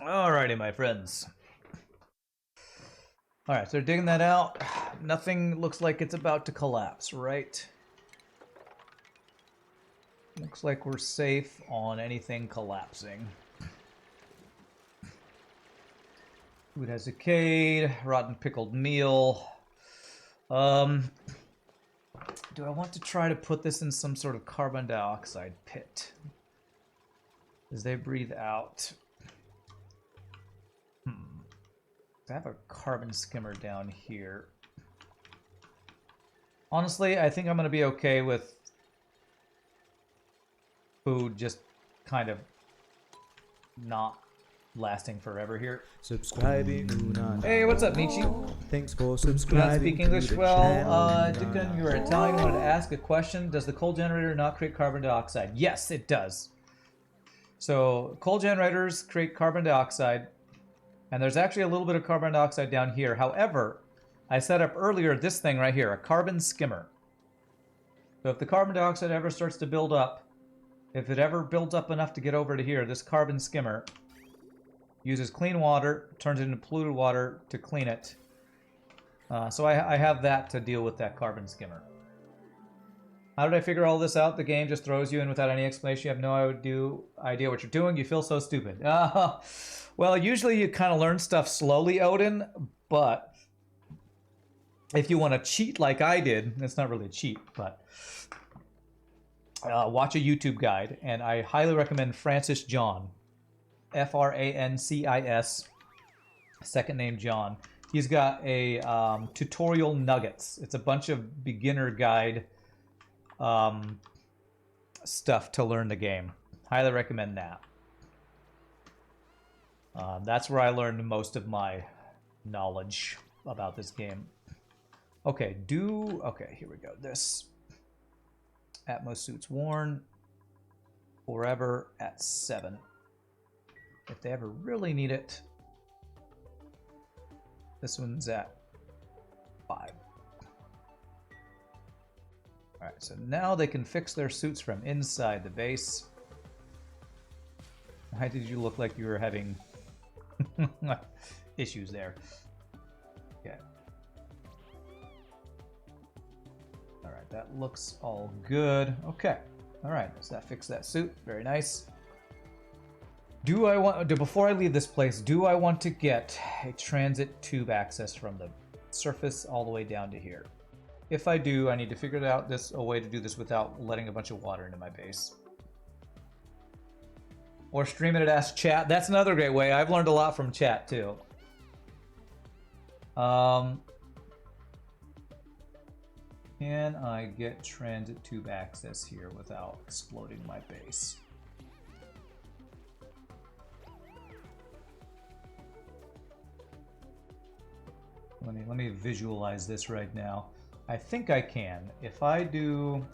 Alrighty, my friends. Alright, so they're digging that out. Nothing looks like it's about to collapse, right? Looks like we're safe on anything collapsing. Food has decayed. Rotten pickled meal. Do I want to try to put this in some sort of carbon dioxide pit? As they breathe out. I have a carbon skimmer down here. Honestly, I think I'm going to be okay with food just kind of not lasting forever here. Subscribing. Hey, what's up, Michi? Thanks for Do not subscribing. speak English to the well. channel. Dickon, you're Italian. Wanted to ask a question. Does the coal generator not create carbon dioxide? Yes, it does. So coal generators create carbon dioxide, and there's actually a little bit of carbon dioxide down here. However, I set up earlier this thing right here, a carbon skimmer. So if the carbon dioxide ever starts to build up, if it ever builds up enough to get over to here, this carbon skimmer uses clean water, turns it into polluted water to clean it. So I have that to deal with that carbon skimmer. How did I figure all this out? The game just throws you in without any explanation. You have no idea what you're doing. You feel so stupid. Well, usually you kind of learn stuff slowly, Odin, but if you want to cheat like I did, it's not really a cheat, but watch a YouTube guide, and I highly recommend Francis John. Francis, second name John. He's got a tutorial nuggets. It's a bunch of beginner guide stuff to learn the game. Highly recommend that. That's where I learned most of my knowledge about this game. Okay, okay, here we go. This Atmos suits worn forever at 7. If they ever really need it, this one's at 5. Alright, so now they can fix their suits from inside the base. Why did you look like you were having issues there? Okay. Alright, that looks all good. Okay. Alright, so that fixed that suit. Very nice. Before I leave this place, do I want to get a transit tube access from the surface all the way down to here? If I do, I need to figure out a way to do this without letting a bunch of water into my base. Or stream it at Ask Chat. That's another great way. I've learned a lot from chat too. Can I get transit tube access here without exploding my base? Let me visualize this right now. I think I can. If I do...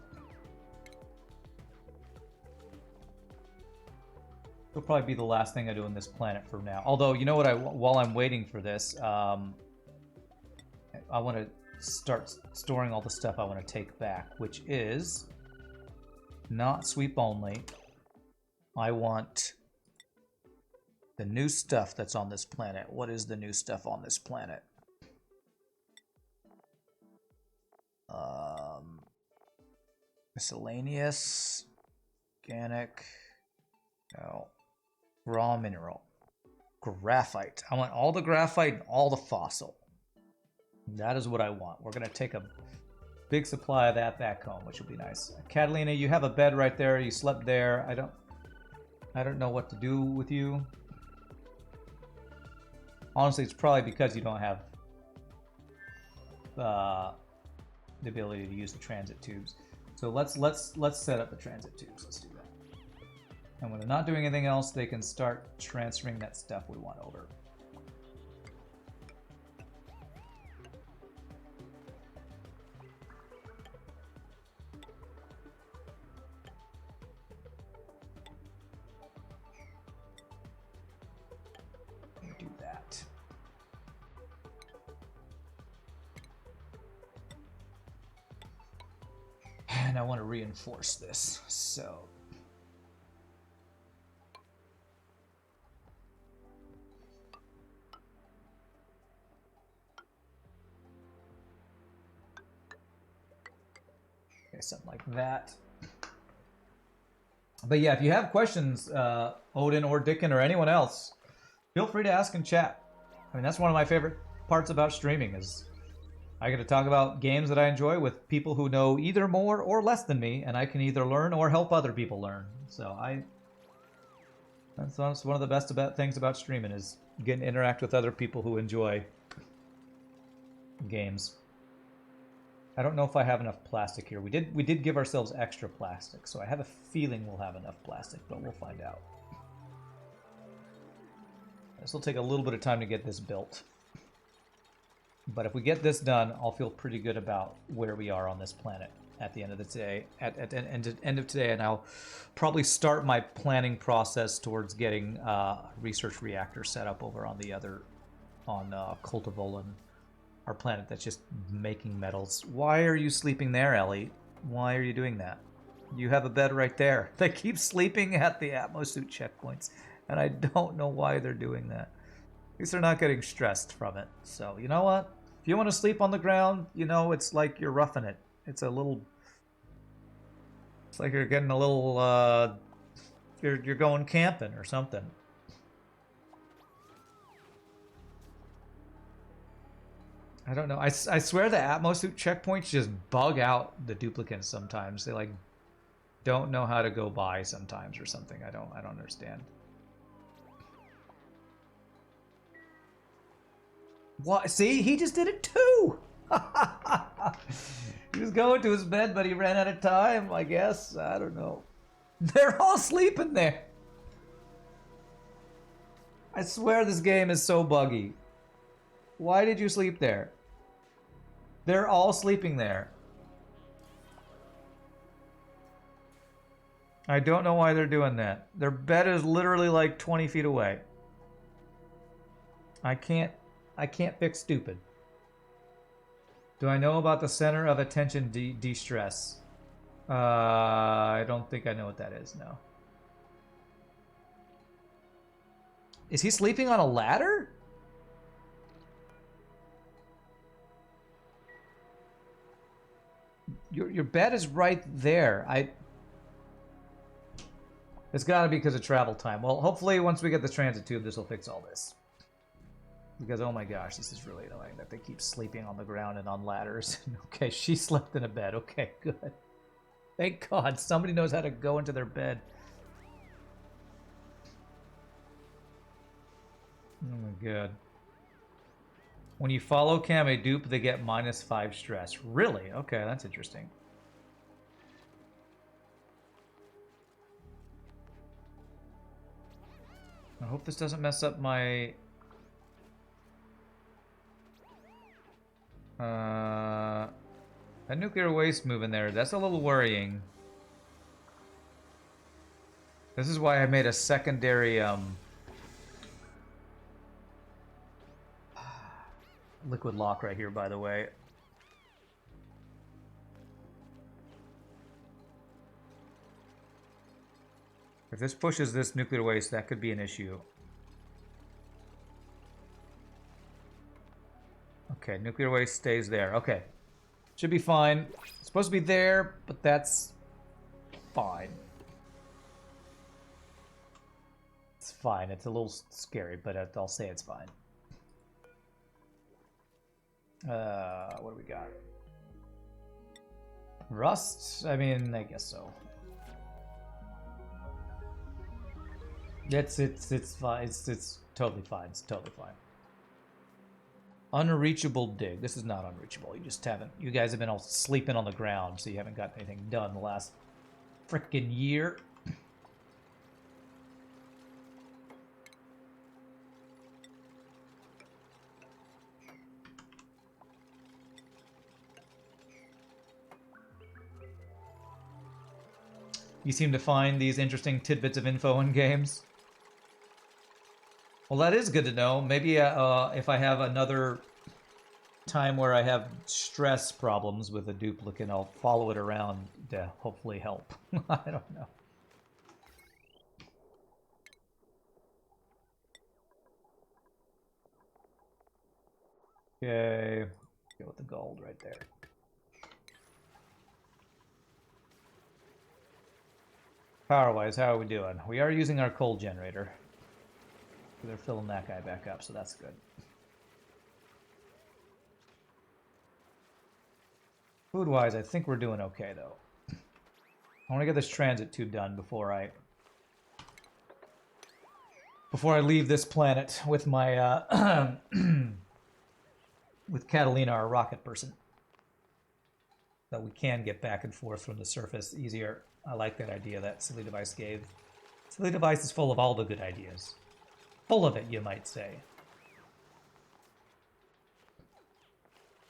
It'll probably be the last thing I do on this planet for now. Although, you know what? While I'm waiting for this, I want to start storing all the stuff I want to take back, which is not sweep only. I want the new stuff that's on this planet. What is the new stuff on this planet? Miscellaneous, organic, no, raw mineral, graphite. I want all the graphite and all the fossil. That is what I want. We're gonna take a big supply of that back home, which will be nice. Catalina, you have a bed right there. You slept there. I don't know what to do with you. Honestly, it's probably because you don't have the ability to use the transit tubes. So let's set up the transit tubes. Let's do that. And when they're not doing anything else, they can start transferring that stuff we want over. Do that. And I want to reinforce this, so something like that. But yeah, if you have questions, Odin or Dickon or anyone else, feel free to ask in chat. I mean, that's one of my favorite parts about streaming is I get to talk about games that I enjoy with people who know either more or less than me, and I can either learn or help other people learn. So that's one of the best things about streaming is getting to interact with other people who enjoy games. I don't know if I have enough plastic here. We did give ourselves extra plastic, so I have a feeling we'll have enough plastic, but we'll find out. This will take a little bit of time to get this built. But if we get this done, I'll feel pretty good about where we are on this planet at the end of the day. At the end of today, and I'll probably start my planning process towards getting research reactor set up over on the other, on Cultivolan, our planet that's just making metals. Why are you sleeping there, Ellie? Why are you doing that? You have a bed right there. They keep sleeping at the atmosuit checkpoints, and I don't know why they're doing that. At least they're not getting stressed from it. So, you know what? If you want to sleep on the ground, you know, it's like you're roughing it. It's a little... It's like you're getting a little, you're going camping or something. I don't know. I swear the atmosuit checkpoints just bug out the duplicants sometimes. They, like, don't know how to go by sometimes or something. I don't understand. What? See, he just did it too. He was going to his bed, but he ran out of time, I guess. I don't know. They're all sleeping there. I swear this game is so buggy. Why did you sleep there? They're all sleeping there. I don't know why they're doing that. Their bed is literally like 20 feet away. I can't fix stupid. Do I know about the center of attention de-stress? I don't think I know what that is, no. Is he sleeping on a ladder? Your bed is right there. It's gotta be because of travel time. Well, hopefully once we get the transit tube, this will fix all this. Because, oh my gosh, this is really annoying that they keep sleeping on the ground and on ladders. Okay, she slept in a bed. Okay, good. Thank God somebody knows how to go into their bed. Oh my God. When you follow Kame dupe, they get -5 stress. Really? Okay, that's interesting. I hope this doesn't mess up my... that nuclear waste move in there, that's a little worrying. This is why I made a secondary, liquid lock right here, by the way. If this pushes this nuclear waste, that could be an issue. Okay, nuclear waste stays there. Okay. Should be fine. It's supposed to be there, but that's fine. It's fine. It's a little scary, but I'll say it's fine. What do we got? Rust? I mean, I guess so. It's fine. It's totally fine. It's totally fine. Unreachable dig. This is not unreachable. You just haven't... You guys have been all sleeping on the ground, so you haven't got anything done the last frickin' year. You seem to find these interesting tidbits of info in games. Well, that is good to know. Maybe if I have another time where I have stress problems with a duplicate, I'll follow it around to hopefully help. I don't know. Okay. Go with the gold right there. Power-wise, how are we doing? We are using our coal generator. They're filling that guy back up, so that's good. Food-wise, I think we're doing okay, though. I want to get this transit tube done before I leave this planet with my with Catalina, our rocket person. That we can get back and forth from the surface easier. I like that idea that Silly Device gave. Silly Device is full of all the good ideas. Full of it, you might say.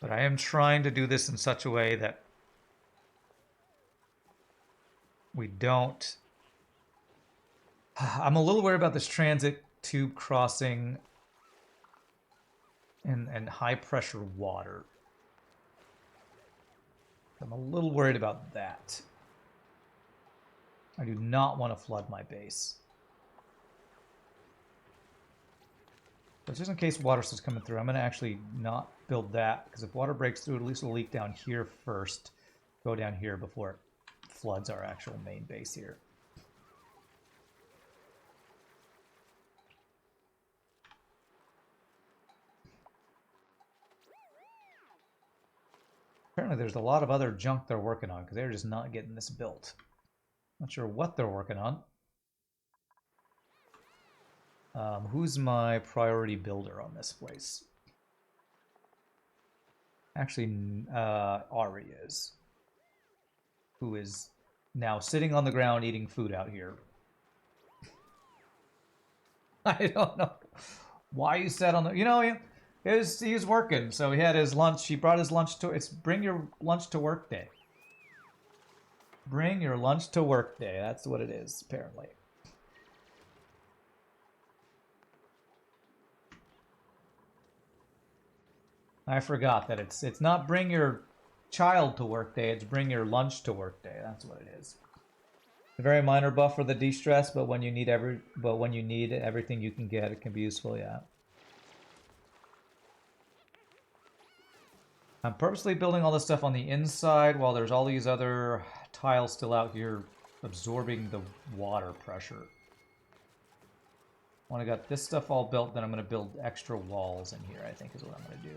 But I am trying to do this in such a way that we don't... I'm a little worried about this transit tube crossing and high pressure water. I'm a little worried about that. I do not want to flood my base. But just in case water starts coming through, I'm going to actually not build that, because if water breaks through, at least it'll leak down here first. Go down here before it floods our actual main base here. Apparently there's a lot of other junk they're working on, because they're just not getting this built. Not sure what they're working on. Who's my priority builder on this place? Actually, Ari is. Who is now sitting on the ground eating food out here. I don't know why he sat on the... You know, he was working, so he had his lunch. He brought his lunch to... It's bring your lunch to work day. Bring your lunch to work day. That's what it is, apparently. I forgot that it's not bring your child to work day, it's bring your lunch to work day. That's what it is. A very minor buff for the de-stress, but when you need everything you can get, it can be useful, yeah. I'm purposely building all this stuff on the inside while there's all these other tiles still out here absorbing the water pressure. When I got this stuff all built, then I'm going to build extra walls in here, I think is what I'm going to do.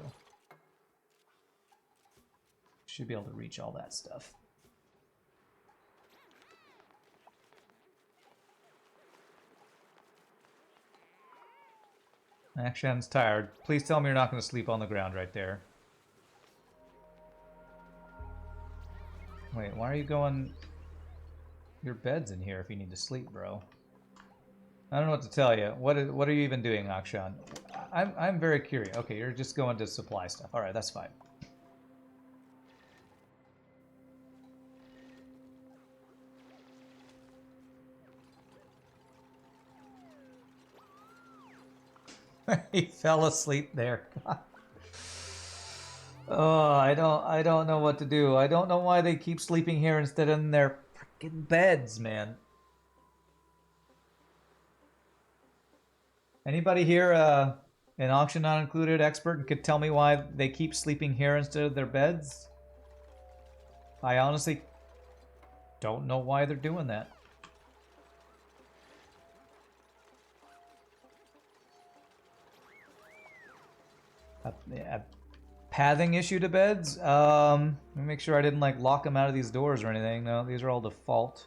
Should be able to reach all that stuff. Action's tired. Please tell me you're not going to sleep on the ground right there. Wait, why are you going... Your bed's in here if you need to sleep, bro. I don't know what to tell you. What are you even doing, Akshan? I'm very curious. Okay, you're just going to supply stuff. Alright, that's fine. He fell asleep there. Oh, I don't know what to do. I don't know why they keep sleeping here instead of in their freaking beds, man. Anybody here an auction not included expert and could tell me why they keep sleeping here instead of their beds? I honestly don't know why they're doing that. A pathing issue to beds? Let me make sure I didn't like lock them out of these doors or anything. No, these are all default.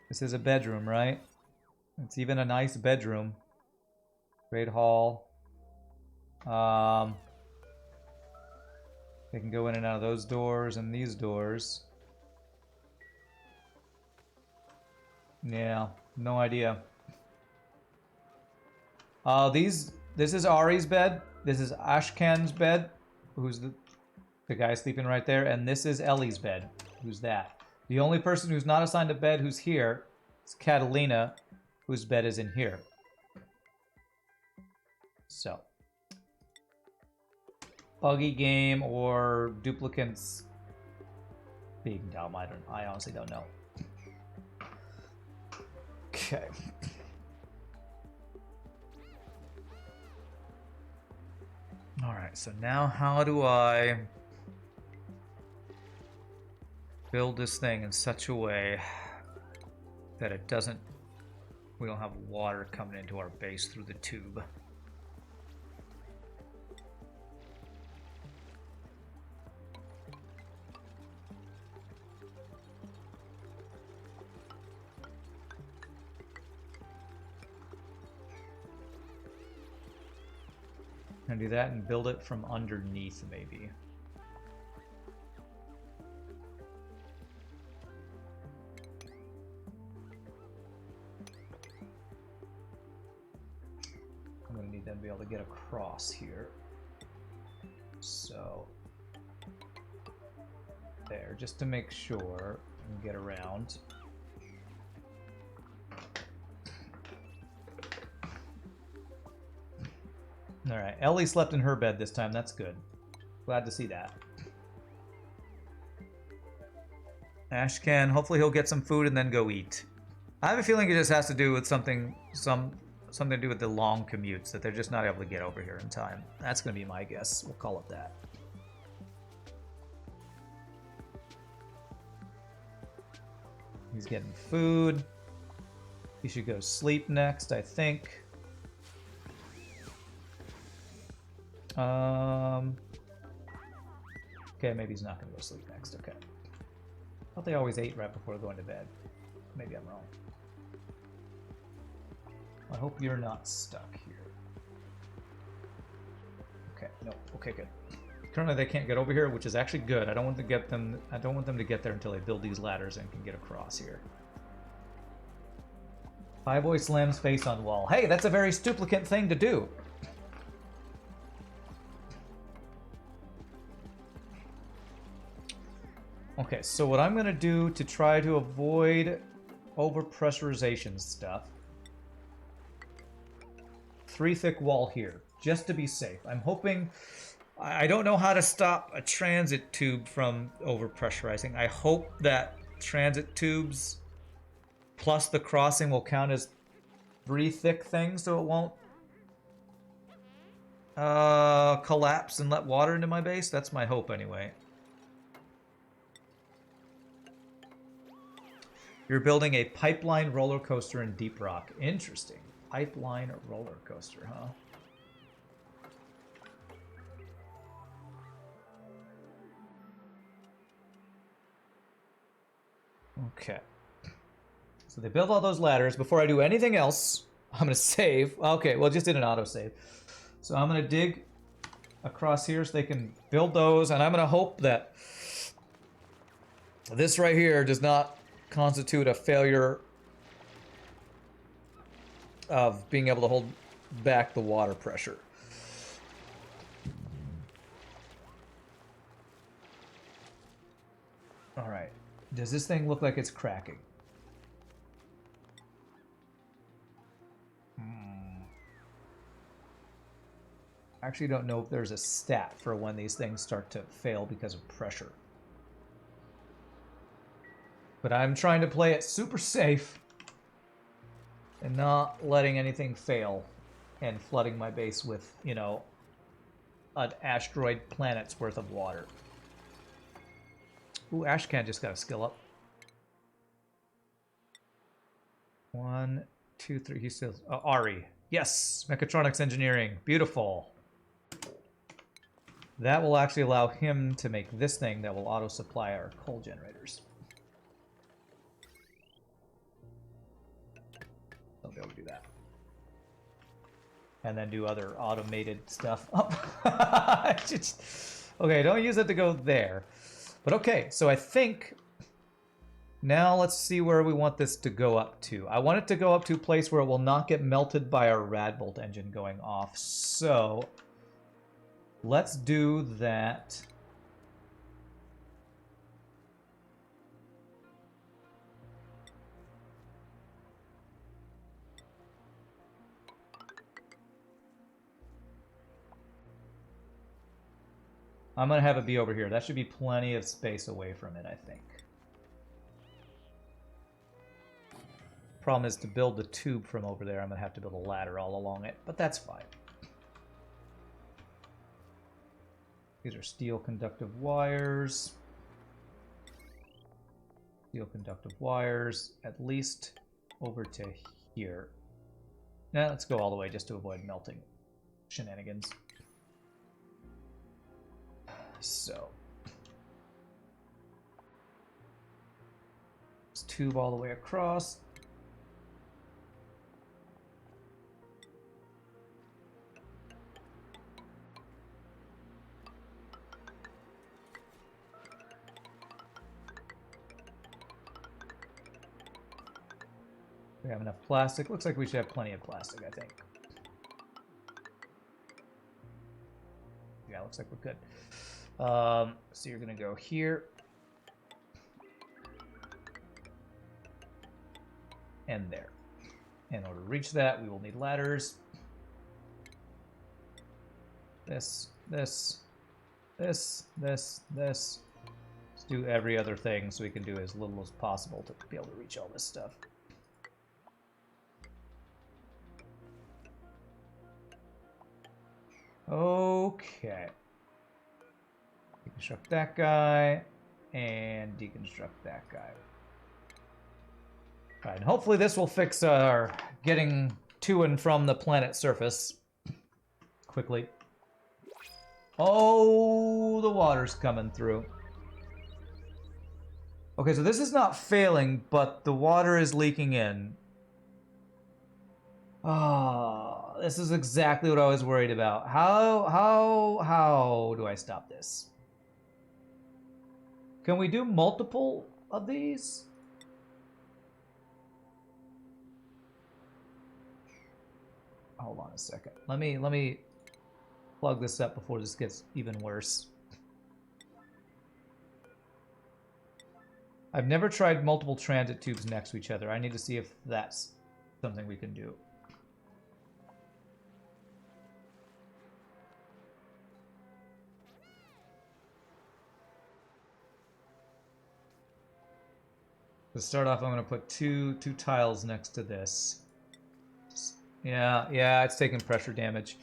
This is a bedroom, right? It's even a nice bedroom. Great hall. They can go in and out of those doors and these doors. Yeah, no idea. This is Ari's bed. This is Ashkan's bed, who's the guy sleeping right there, and this is Ellie's bed. Who's that? The only person who's not assigned a bed who's here is Catalina, whose bed is in here. So, buggy game or duplicants being dumb. I honestly don't know. Okay. Alright, so now how do I build this thing in such a way that it doesn't, we don't have water coming into our base through the tube. And do that and build it from underneath, maybe. I'm going to need them to be able to get across here. So, there, just to make sure we can get around. Alright, Ellie slept in her bed this time. That's good. Glad to see that. Ashcan, hopefully he'll get some food and then go eat. I have a feeling it just has to do with something to do with the long commutes, that they're just not able to get over here in time. That's going to be my guess. We'll call it that. He's getting food. He should go sleep next, I think. Okay, maybe he's not going to go sleep next. Okay. I thought they always ate right before going to bed. Maybe I'm wrong. I hope you're not stuck here. Okay, no. Okay, good. Currently they can't get over here, which is actually good. I don't want to get them. I don't want them to get there until they build these ladders and can get across here. Highboy slams face on wall. Hey, that's a very stuplicant thing to do. Okay, so what I'm going to do to try to avoid overpressurization stuff, 3 thick wall here, just to be safe. I'm hoping, I don't know how to stop a transit tube from overpressurizing. I hope that transit tubes plus the crossing will count as 3 thick things so it won't collapse and let water into my base. That's my hope anyway. You're building a pipeline roller coaster in Deep Rock. Interesting. Pipeline roller coaster, huh? Okay. So they build all those ladders. Before I do anything else, I'm going to save. Okay, well, just did an autosave. So I'm going to dig across here so they can build those. And I'm going to hope that this right here does not constitute a failure of being able to hold back the water pressure. All right. Does this thing look like it's cracking? I actually don't know if there's a stat for when these things start to fail because of pressure. But I'm trying to play it super safe and not letting anything fail and flooding my base with, you know, an asteroid planet's worth of water. Ooh, Ashcan just got a skill up. 1, 2, 3. He still Ari. Yes, mechatronics engineering. Beautiful. That will actually allow him to make this thing that will auto supply our coal generators. I'll be able to do that. And then do other automated stuff. Okay, don't use it to go there. But okay, so I think now let's see where we want this to go up to. I want it to go up to a place where it will not get melted by our Radbolt engine going off. So let's do that. I'm going to have it be over here. That should be plenty of space away from it, I think. Problem is, to build the tube from over there, I'm going to have to build a ladder all along it, but that's fine. These are steel conductive wires. Steel conductive wires, at least over to here. Now let's go all the way just to avoid melting shenanigans. So let's tube all the way across. We have enough plastic. Looks like we should have plenty of plastic, I think. Yeah, looks like we're good. So you're going to go here. And there. In order to reach that, we will need ladders. This. Let's do every other thing so we can do as little as possible to be able to reach all this stuff. Okay. Deconstruct that guy, and deconstruct that guy. All right, and hopefully this will fix our getting to and from the planet surface quickly. Oh, the water's coming through. Okay, so this is not failing, but the water is leaking in. Ah, this is exactly what I was worried about. How do I stop this? Can we do multiple of these? Hold on a second. Let me plug this up before this gets even worse. I've never tried multiple transit tubes next to each other. I need to see if that's something we can do. To start off, I'm going to put two tiles next to this. Yeah, it's taking pressure damage.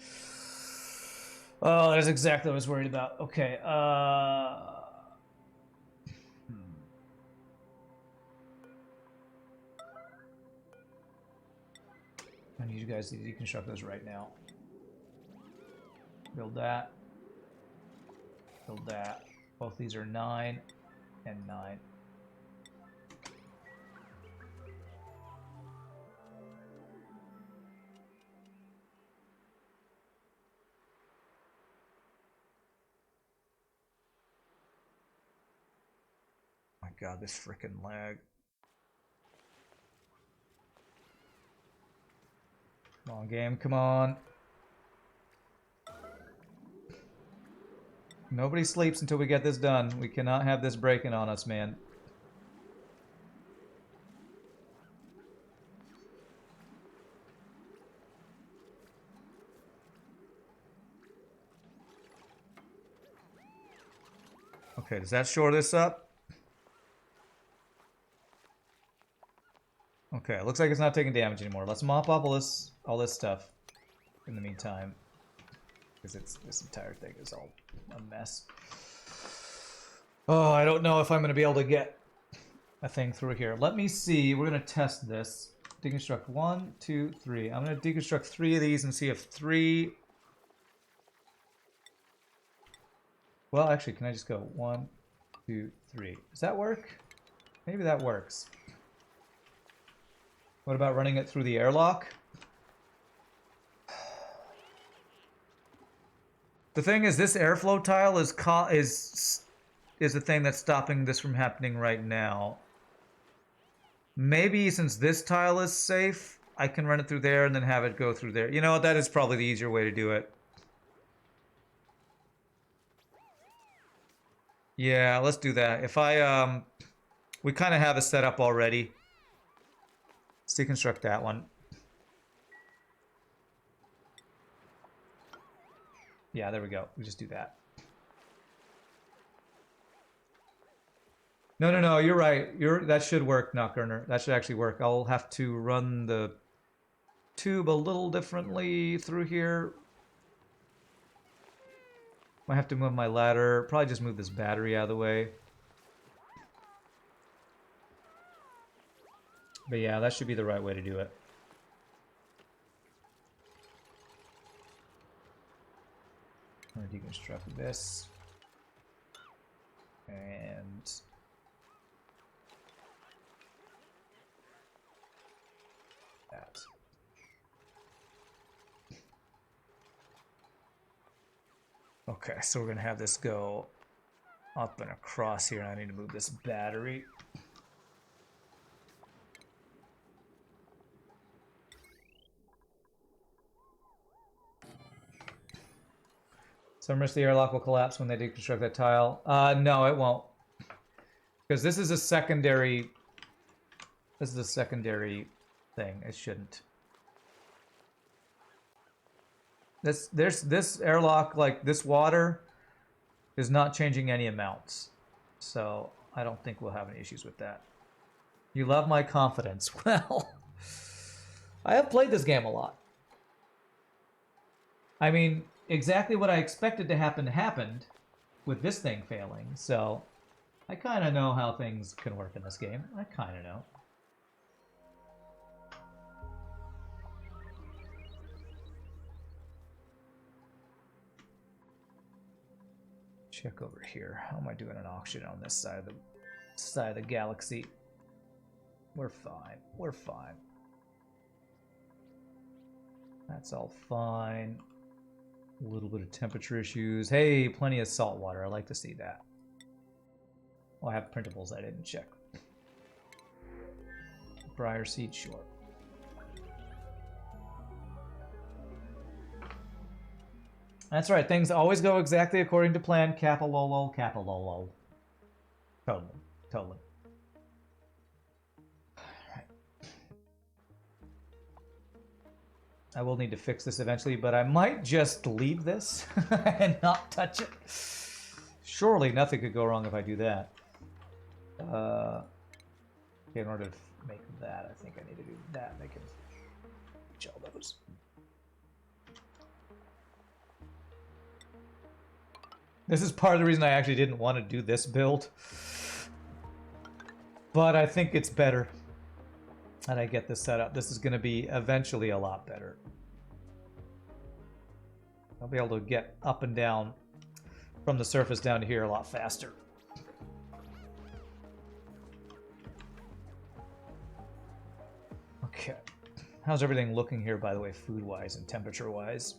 Oh, that's exactly what I was worried about. Okay, I need you guys to deconstruct those right now. Build that. Build that. Both these are 9 and 9. My God, this frickin' lag. Come on, game, come on. Nobody sleeps until we get this done. We cannot have this breaking on us, man. Okay, does that shore this up? Okay, it looks like it's not taking damage anymore. Let's mop up all this stuff in the meantime, because this entire thing is all a mess. Oh, I don't know if I'm going to be able to get a thing through here. Let me see. We're going to test this. Deconstruct 1, 2, 3. I'm going to deconstruct 3 of these and see if 3... Well, actually, can I just go 1, 2, 3? Does that work? Maybe that works. What about running it through the airlock? The thing is, this airflow tile is the thing that's stopping this from happening right now. Maybe since this tile is safe, I can run it through there and then have it go through there. You know what? That is probably the easier way to do it. Yeah, let's do that. If I, we kind of have a setup already. Let's deconstruct that one. Yeah, there we go. We just do that. No, you're right. That should work, Knockturner. That should actually work. I'll have to run the tube a little differently through here. Might have to move my ladder. Probably just move this battery out of the way. But yeah, that should be the right way to do it. I'm going to deconstruct this. And that. Okay, so we're going to have this go up and across here, and I need to move this battery. Some risk the airlock will collapse when they deconstruct that tile. No, it won't. Because this is a secondary... This is a secondary thing. It shouldn't. This airlock, like this water, is not changing any amounts. So I don't think we'll have any issues with that. You love my confidence. Well, I have played this game a lot. I mean, exactly what I expected to happen happened with this thing failing. So I kind of know how things can work in this game. I kind of know. Check over here. How am I doing an auction on this side of the galaxy? We're fine. We're fine. That's all fine. A little bit of temperature issues. Hey, plenty of salt water. I like to see that. Oh, I have printables I didn't check. Briar seed, sure. That's right. Things always go exactly according to plan. Capololo, capololo. Totally. Totally. Right. I will need to fix this eventually, but I might just leave this and not touch it. Surely nothing could go wrong if I do that. Okay, in order to make that, I think I need to do that. Make it reach all those. This is part of the reason I actually didn't want to do this build. But I think it's better that I get this set up. This is going to be eventually a lot better. I'll be able to get up and down from the surface down to here a lot faster. Okay. How's everything looking here, by the way, food-wise and temperature-wise?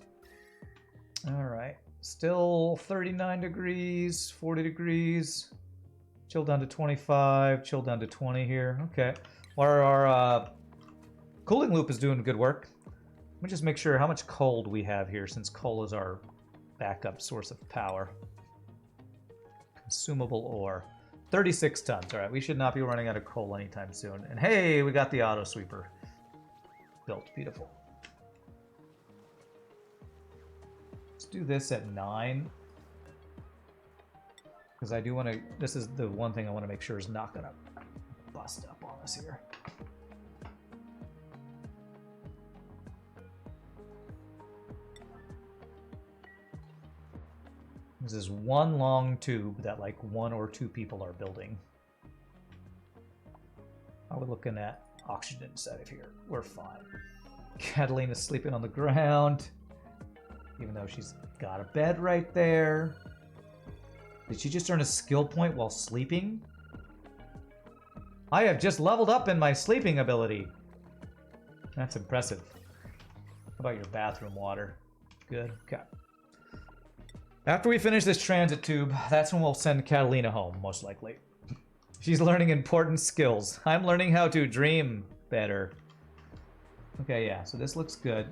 All right. Still 39 degrees, 40 degrees. Chill down to 25, chill down to 20 here. Okay. Our cooling loop is doing good work. Let me just make sure how much coal we have here, since coal is our backup source of power. Consumable ore. 36 tons. All right, we should not be running out of coal anytime soon. And hey, we got the auto sweeper built. Beautiful. Let's do this at 9. Because I do want to... This is the one thing I want to make sure is not going to bust up on us here. This is one long tube that like 1 or 2 people are building. Are we looking at oxygen inside of here? We're fine. Catalina's sleeping on the ground, even though she's got a bed right there. Did she just earn a skill point while sleeping? I have just leveled up in my sleeping ability. That's impressive. How about your bathroom water? Good. Okay. After we finish this transit tube, that's when we'll send Catalina home, most likely. She's learning important skills. I'm learning how to dream better. Okay, yeah, so this looks good.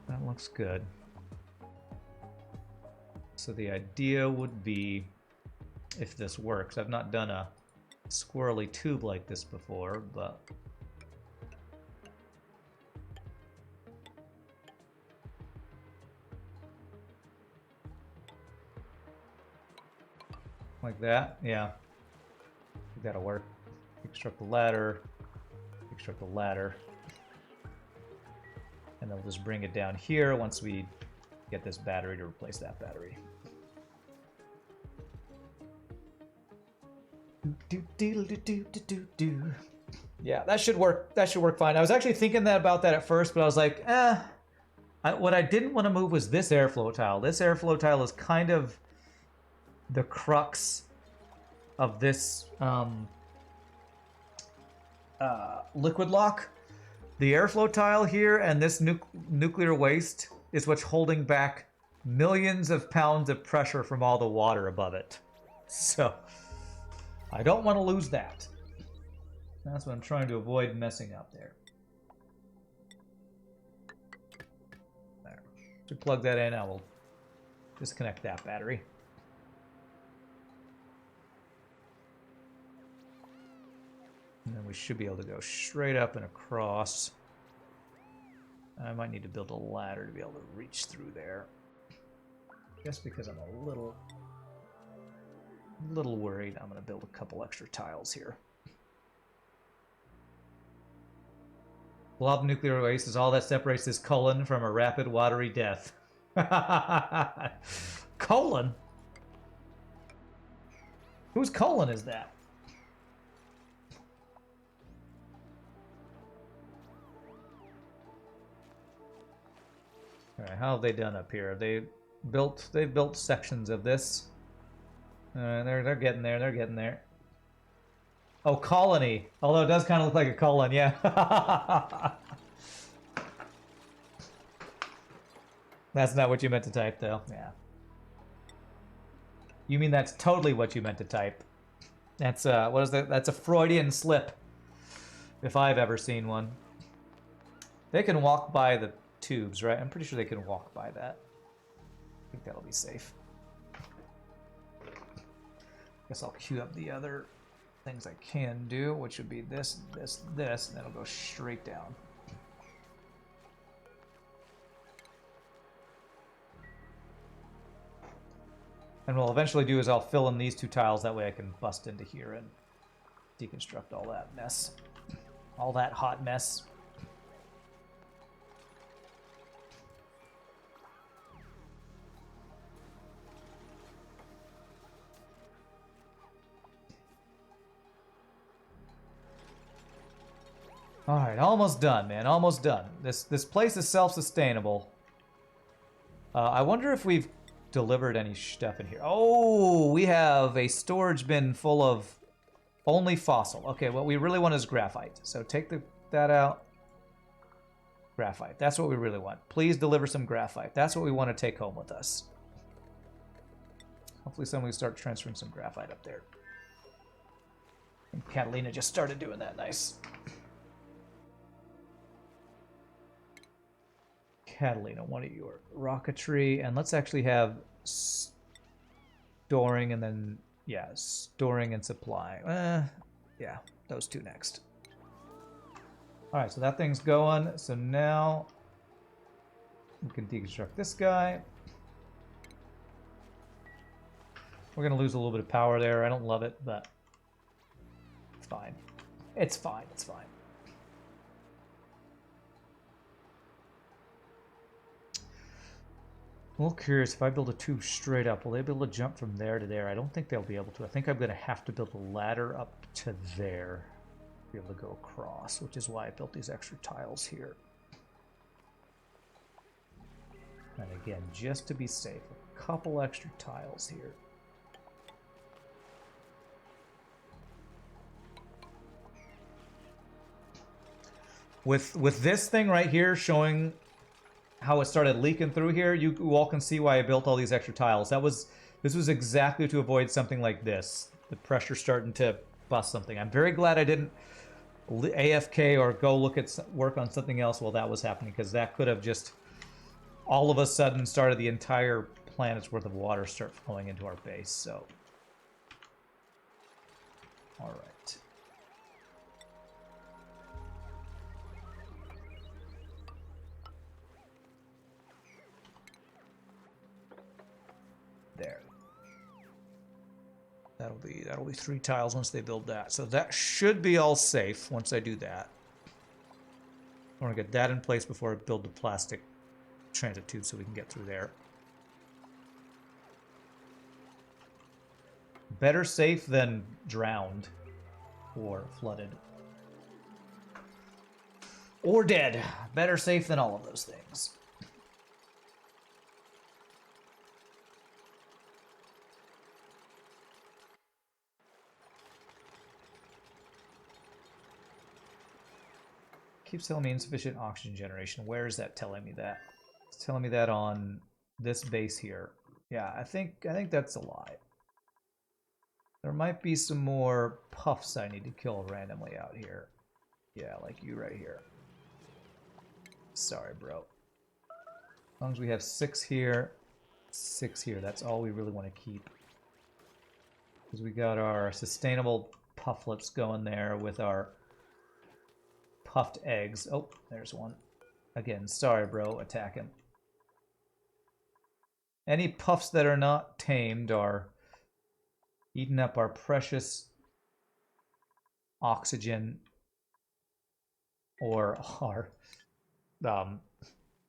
That looks good. So the idea would be, if this works, I've not done a squirrely tube like this before, but... Like that? Yeah. I think that'll work. Extract the ladder. Extract the ladder. And then we'll just bring it down here once we get this battery to replace that battery. Yeah, that should work. That should work fine. I was actually thinking about that at first, but I was like, what I didn't want to move was this airflow tile. This airflow tile is kind of the crux of this liquid lock. The airflow tile here and this nuclear waste is what's holding back millions of pounds of pressure from all the water above it. So I don't want to lose that. That's what I'm trying to avoid messing up there. There. To plug that in, I will disconnect that battery. And then we should be able to go straight up and across. I might need to build a ladder to be able to reach through there. Just because I'm a little worried, I'm going to build a couple extra tiles here. Blob nuclear waste is all that separates this colon from a rapid, watery death. Colon? Whose colon is that? All right, how have they done up here? They've built sections of this. They're getting there. They're getting there. Oh, colony. Although it does kind of look like a colon, yeah. That's not what you meant to type, though. Yeah. You mean that's totally what you meant to type? That's what is that? That's a Freudian slip, if I've ever seen one. They can walk by the tubes, right? I'm pretty sure they can walk by that. I think that'll be safe. Guess I'll queue up the other things I can do, which would be this, this, this, and then it'll go straight down. And what I'll eventually do is I'll fill in these two tiles, that way I can bust into here and deconstruct all that mess. All that hot mess. All right, almost done, man. Almost done. This place is self-sustainable. I wonder if we've delivered any stuff in here. Oh, we have a storage bin full of only fossil. Okay, what we really want is graphite. So take that out. Graphite. That's what we really want. Please deliver some graphite. That's what we want to take home with us. Hopefully somebody will start transferring some graphite up there. And Catalina just started doing that. Nice. Catalina, one of your rocketry, and let's actually have storing and then, yeah, storing and supply. Yeah, those two next. All right, so that thing's going. So now we can deconstruct this guy. We're gonna lose a little bit of power there. I don't love it, but it's fine. It's fine. It's fine. I'm a little curious, if I build a tube straight up, will they be able to jump from there to there? I don't think they'll be able to. I think I'm going to have to build a ladder up to there to be able to go across, which is why I built these extra tiles here. And again, just to be safe, a couple extra tiles here. With this thing right here showing how it started leaking through here, you all can see why I built all these extra tiles. This was exactly to avoid something like this. The pressure starting to bust something. I'm very glad I didn't AFK or go work on something else while that was happening, because that could have just all of a sudden started the entire planet's worth of water start flowing into our base. So, all right. There. That'll be 3 tiles once they build that. So that should be all safe once I do that. I want to get that in place before I build the plastic transit tube so we can get through there. Better safe than drowned or flooded. Or dead. Better safe than all of those things. Keeps telling me insufficient oxygen generation. Where is that telling me that? It's telling me that on this base here. Yeah, I think that's a lie. There might be some more puffs I need to kill randomly out here. Yeah, like you right here. Sorry, bro. As long as we have 6 here, 6 here, that's all we really want to keep. Because we got our sustainable pufflets going there with our puffed eggs. Oh, there's one. Again, sorry, bro. Attack him. Any puffs that are not tamed are eating up our precious oxygen or our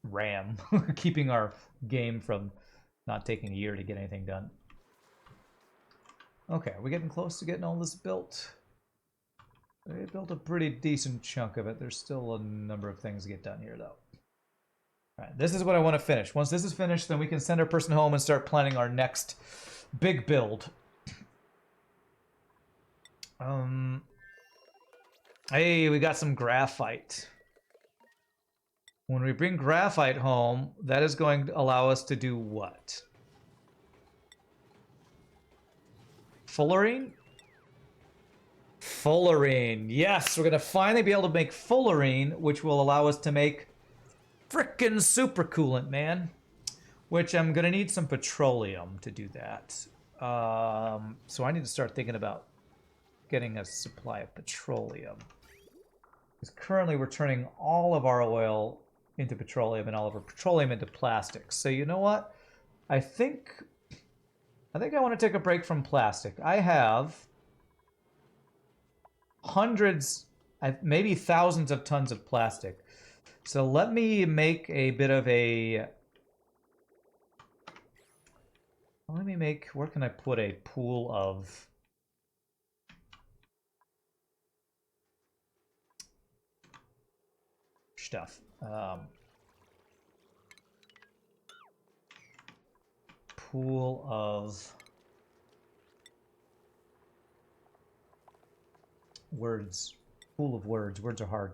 RAM, keeping our game from not taking a year to get anything done. Okay, we're getting close to getting all this built. We built a pretty decent chunk of it. There's still a number of things to get done here, though. All right, this is what I want to finish. Once this is finished, then we can send our person home and start planning our next big build. Hey, we got some graphite. When we bring graphite home, that is going to allow us to do what? Fullerene? Fullerene. Yes, we're going to finally be able to make fullerene, which will allow us to make frickin' supercoolant, man. Which I'm going to need some petroleum to do that. So I need to start thinking about getting a supply of petroleum. Because currently we're turning all of our oil into petroleum and all of our petroleum into plastic. So you know what? I think I want to take a break from plastic. I have hundreds, maybe thousands of tons of plastic. So let me make a bit of a... Where can I put a pool of... stuff? Pool of... words. Pool of words. Words are hard.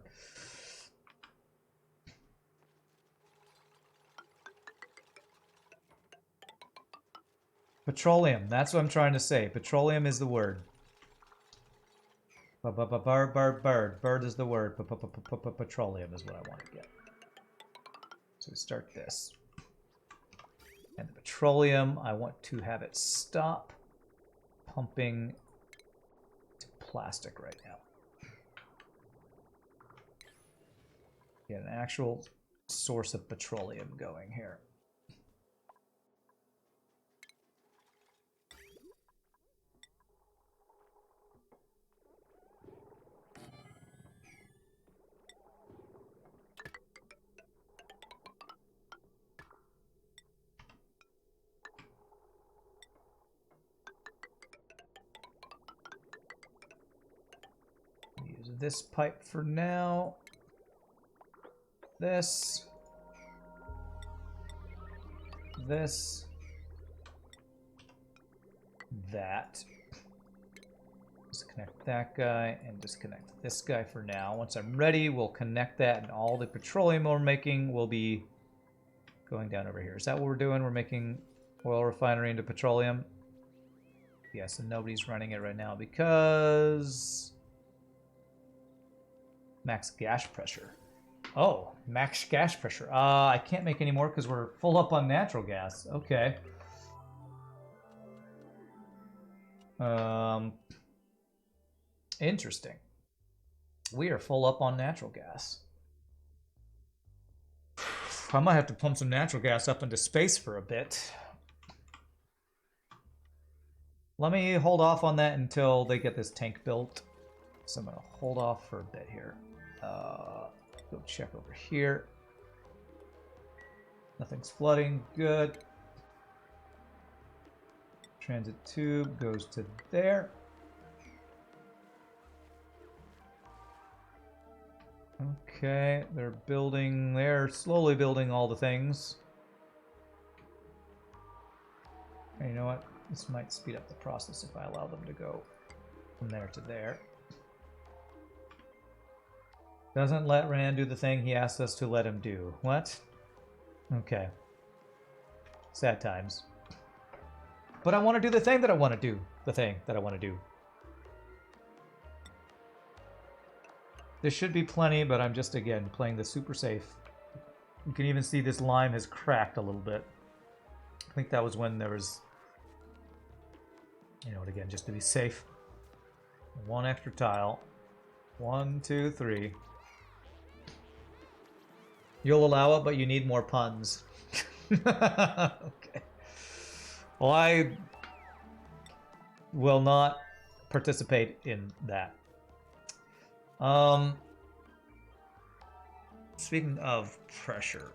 Petroleum. That's what I'm trying to say. Petroleum is the word. Bird. Bird is the word. Petroleum is what I want to get. So we start this. And the petroleum, I want to have it stop pumping to plastic right now. Get an actual source of petroleum going here. Use this pipe for now. This. That. Disconnect that guy and disconnect this guy for now. Once I'm ready, we'll connect that and all the petroleum we're making will be going down over here. Is that what we're doing? We're making oil refinery into petroleum? Yes, and nobody's running it right now because... max gas pressure. Oh, max gas pressure. I can't make any more because we're full up on natural gas. Okay. Interesting. We are full up on natural gas. I might have to pump some natural gas up into space for a bit. Let me hold off on that until they get this tank built. So I'm going to hold off for a bit here. Go check over here. Nothing's flooding. Good. Transit tube goes to there. Okay, they're slowly building all the things. And you know what? This might speed up the process if I allow them to go from there to there. Doesn't let Rand do the thing he asked us to let him do. What? Okay. Sad times. But I want to do the thing that I want to do. The thing that I want to do. This should be plenty, but I'm just, again, playing the super safe. You can even see this lime has cracked a little bit. I think that was when there was... You know what, again, just to be safe. One extra tile. 1, 2, 3. You'll allow it, but you need more puns. Okay. Well, I will not participate in that. Speaking of pressure,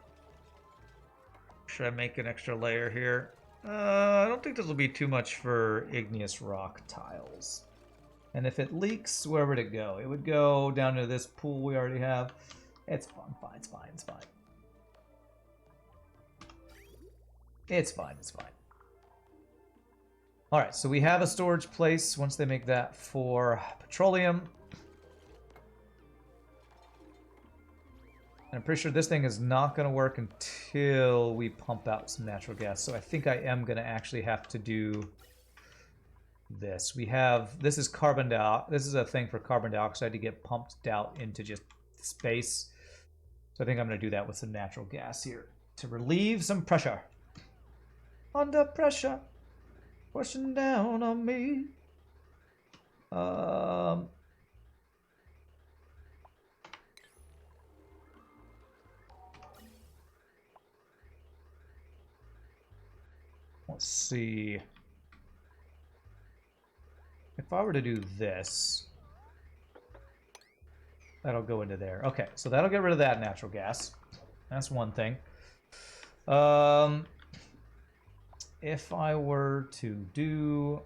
should I make an extra layer here? I don't think this will be too much for igneous rock tiles. And if it leaks, where would it go? It would go down to this pool we already have. It's fine, it's fine, it's fine. It's fine, it's fine. Alright, so we have a storage place once they make that for petroleum. And I'm pretty sure this thing is not going to work until we pump out some natural gas. So I think I am going to actually have to do this. We have, this is carbon dioxide. This is a thing for carbon dioxide to get pumped out into just space. So I think I'm going to do that with some natural gas here to relieve some pressure. Under pressure, pushing down on me. Let's see. If I were to do this, that'll go into there. Okay, so that'll get rid of that natural gas. That's one thing. If I were to do...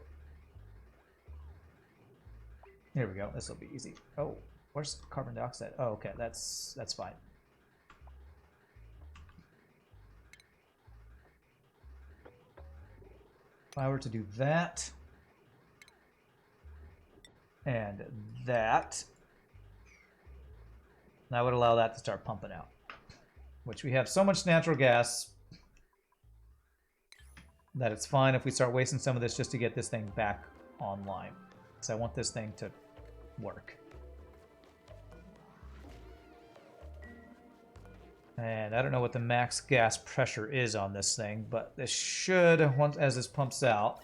Here we go. This will be easy. Oh, where's carbon dioxide? Oh, okay. That's fine. If I were to do that and that would allow that to start pumping out, which we have so much natural gas that it's fine if we start wasting some of this just to get this thing back online. So I want this thing to work. And I don't know what the max gas pressure is on this thing, but this should, once as this pumps out,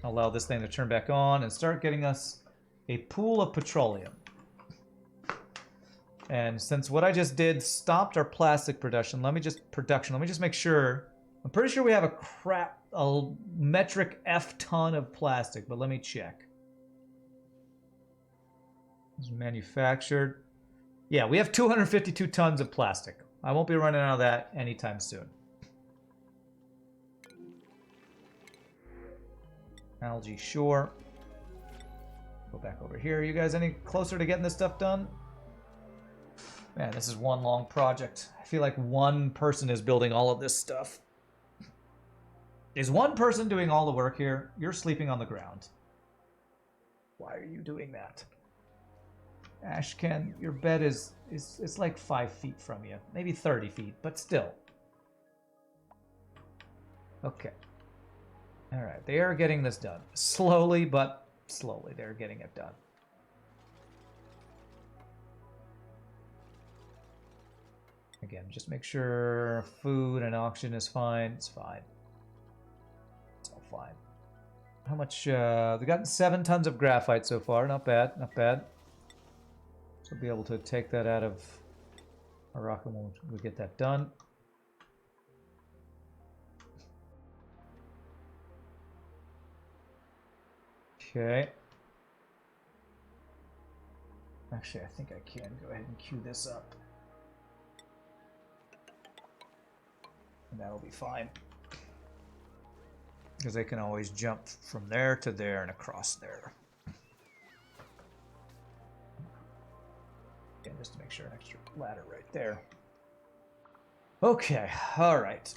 allow this thing to turn back on and start getting us a pool of petroleum. And since what I just did stopped our plastic production, let me just make sure. I'm pretty sure we have a metric F ton of plastic, but let me check. It's manufactured. Yeah, we have 252 tons of plastic. I won't be running out of that anytime soon. Algae, sure. Go back over here. You guys any closer to getting this stuff done? Man, this is one long project. I feel like one person is building all of this stuff. Is one person doing all the work here? You're sleeping on the ground. Why are you doing that? Ashken, your bed is it's like 5 feet from you. Maybe 30 feet, but still. Okay. Alright, they are getting this done. Slowly, but slowly they're getting it done. Again, just make sure food and oxygen is fine. It's fine. It's all fine. How much? They've gotten 7 tons of graphite so far. Not bad. Not bad. So we'll be able to take that out of our rocket when we get that done. Okay. Actually, I think I can go ahead and queue this up. And that'll be fine. Because they can always jump from there to there and across there. Again, just to make sure an extra ladder right there. Okay, all right.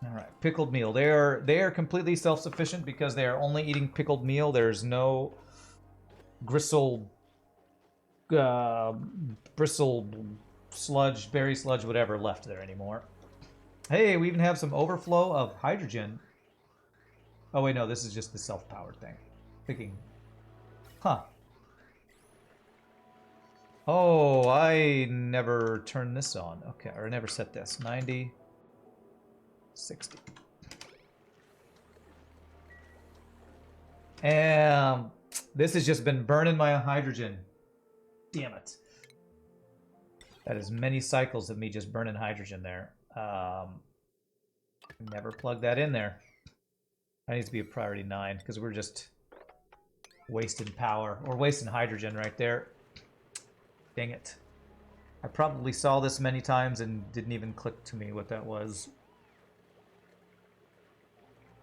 All right, pickled meal. They are completely self-sufficient because they are only eating pickled meal. There's no gristle, bristle, sludge, berry sludge, whatever left there anymore. Hey, we even have some overflow of hydrogen. Oh wait, no, this is just the self-powered thing. Thinking, huh? Oh, I never turned this on. Okay, or I never set this. 90. 60. And this has just been burning my hydrogen. Damn it. That is many cycles of me just burning hydrogen there. Never plug that in there. That needs to be a priority 9 because we're just wasting power or wasting hydrogen right there. Dang it. I probably saw this many times and didn't even click to me what that was.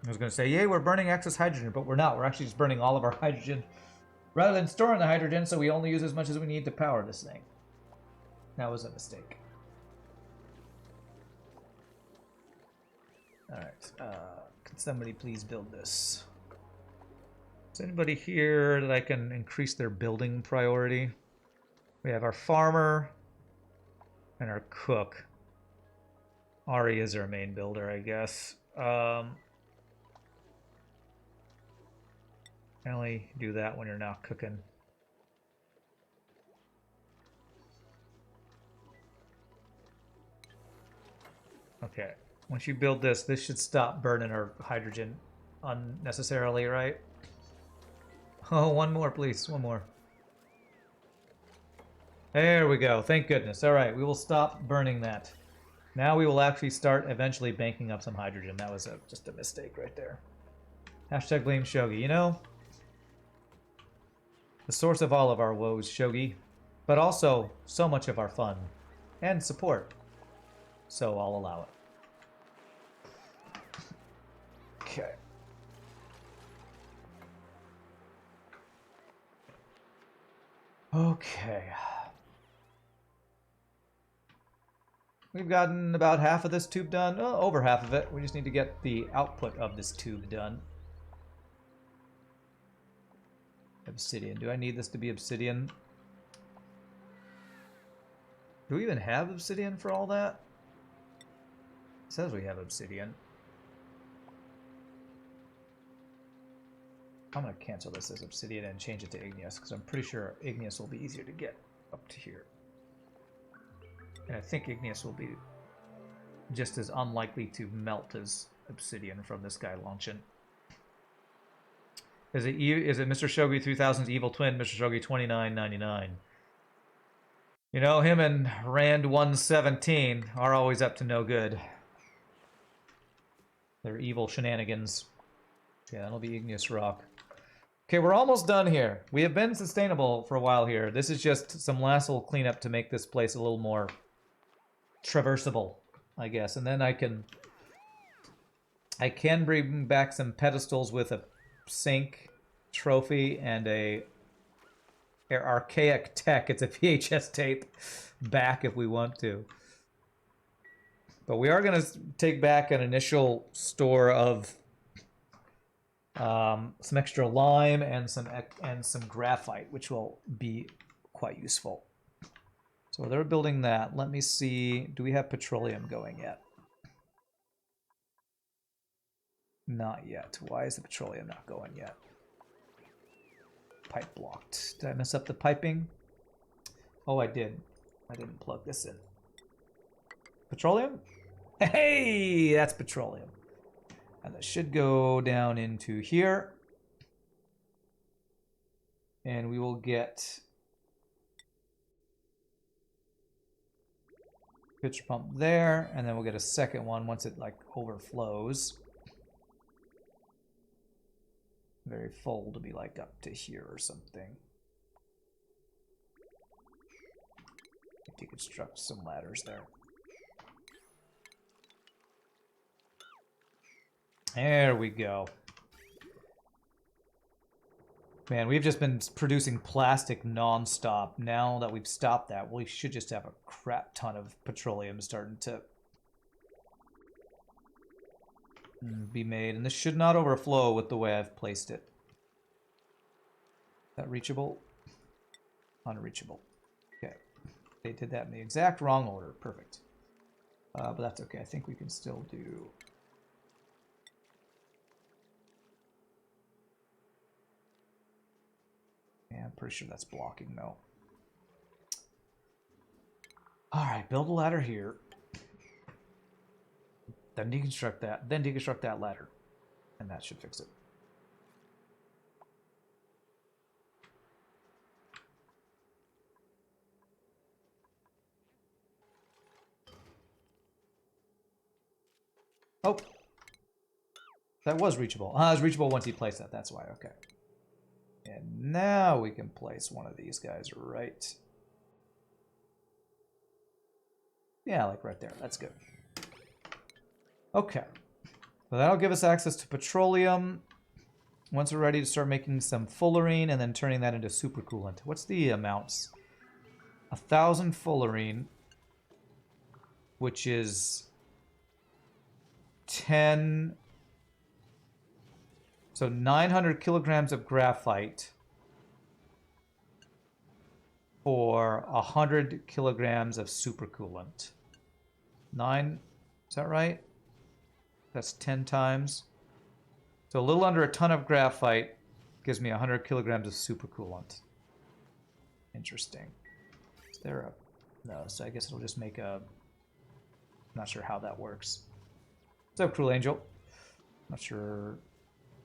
I was going to say, yay, we're burning excess hydrogen, but we're not. We're actually just burning all of our hydrogen rather than storing the hydrogen, so we only use as much as we need to power this thing. That was a mistake. Alright, can somebody please build this? Is anybody here that I can increase their building priority? We have our farmer and our cook. Ari is our main builder, I guess. Only do that when you're not cooking. Okay, once you build this, this should stop burning our hydrogen unnecessarily, right? Oh, one more, please. One more. There we go. Thank goodness. All right, we will stop burning that. Now we will actually start eventually banking up some hydrogen. That was just a mistake right there. Hashtag blame Shogi. You know, the source of all of our woes, Shogi, but also so much of our fun and support. So I'll allow it. Okay. Okay. We've gotten about half of this tube done. Oh, over half of it. We just need to get the output of this tube done. Obsidian. Do I need this to be obsidian? Do we even have obsidian for all that? It says we have obsidian. I'm going to cancel this as obsidian and change it to igneous, because I'm pretty sure igneous will be easier to get up to here. And I think igneous will be just as unlikely to melt as obsidian from this guy launching. Is it Mr. Shogi 3000's evil twin, Mr. Shogi 2999? You know, him and Rand 117 are always up to no good. They're evil shenanigans. Yeah, that'll be igneous rock. Okay, we're almost done here. We have been sustainable for a while here. This is just some last little cleanup to make this place a little more traversable, I guess. And then I can bring back some pedestals with a sink, trophy, and a archaic tech. It's a VHS tape back if we want to. But we are going to take back an initial store of some extra lime and some graphite, which will be quite useful. So they're building that. Let me see. Do we have petroleum going yet? Not yet. Why is the petroleum not going yet? Pipe blocked. Did I mess up the piping? Oh, I did. I didn't plug this in. Petroleum? Hey, that's petroleum. And that should go down into here. And we will get pitch pump there, and then we'll get a second one once it like overflows. Very full to be like up to here or something. deconstruct some ladders there. There we go. Man, we've just been producing plastic non-stop. Now that we've stopped that, we should just have a crap ton of petroleum starting to be made. And this should not overflow with the way I've placed it. Is that reachable? Unreachable. Okay. They did that in the exact wrong order. Perfect. But that's okay. I think we can still do... Yeah, I'm pretty sure that's blocking, though. Alright, build a ladder here. Then deconstruct that. Then deconstruct that ladder. And that should fix it. Oh! That was reachable. It was reachable once he placed that. That's why. Okay. And now we can place one of these guys right... Yeah, like right there. That's good. Okay. So that'll give us access to petroleum. Once we're ready to start making some fullerene and then turning that into supercoolant. What's the amounts? 1,000 fullerene, which is 10... So 900 kilograms of graphite for 100 kilograms of supercoolant. 9, is that right? That's 10 times. So a little under a ton of graphite gives me 100 kilograms of supercoolant. Interesting. Is there a... No, so I guess it'll just make a... Not sure how that works. What's up, Cruel Angel? Not sure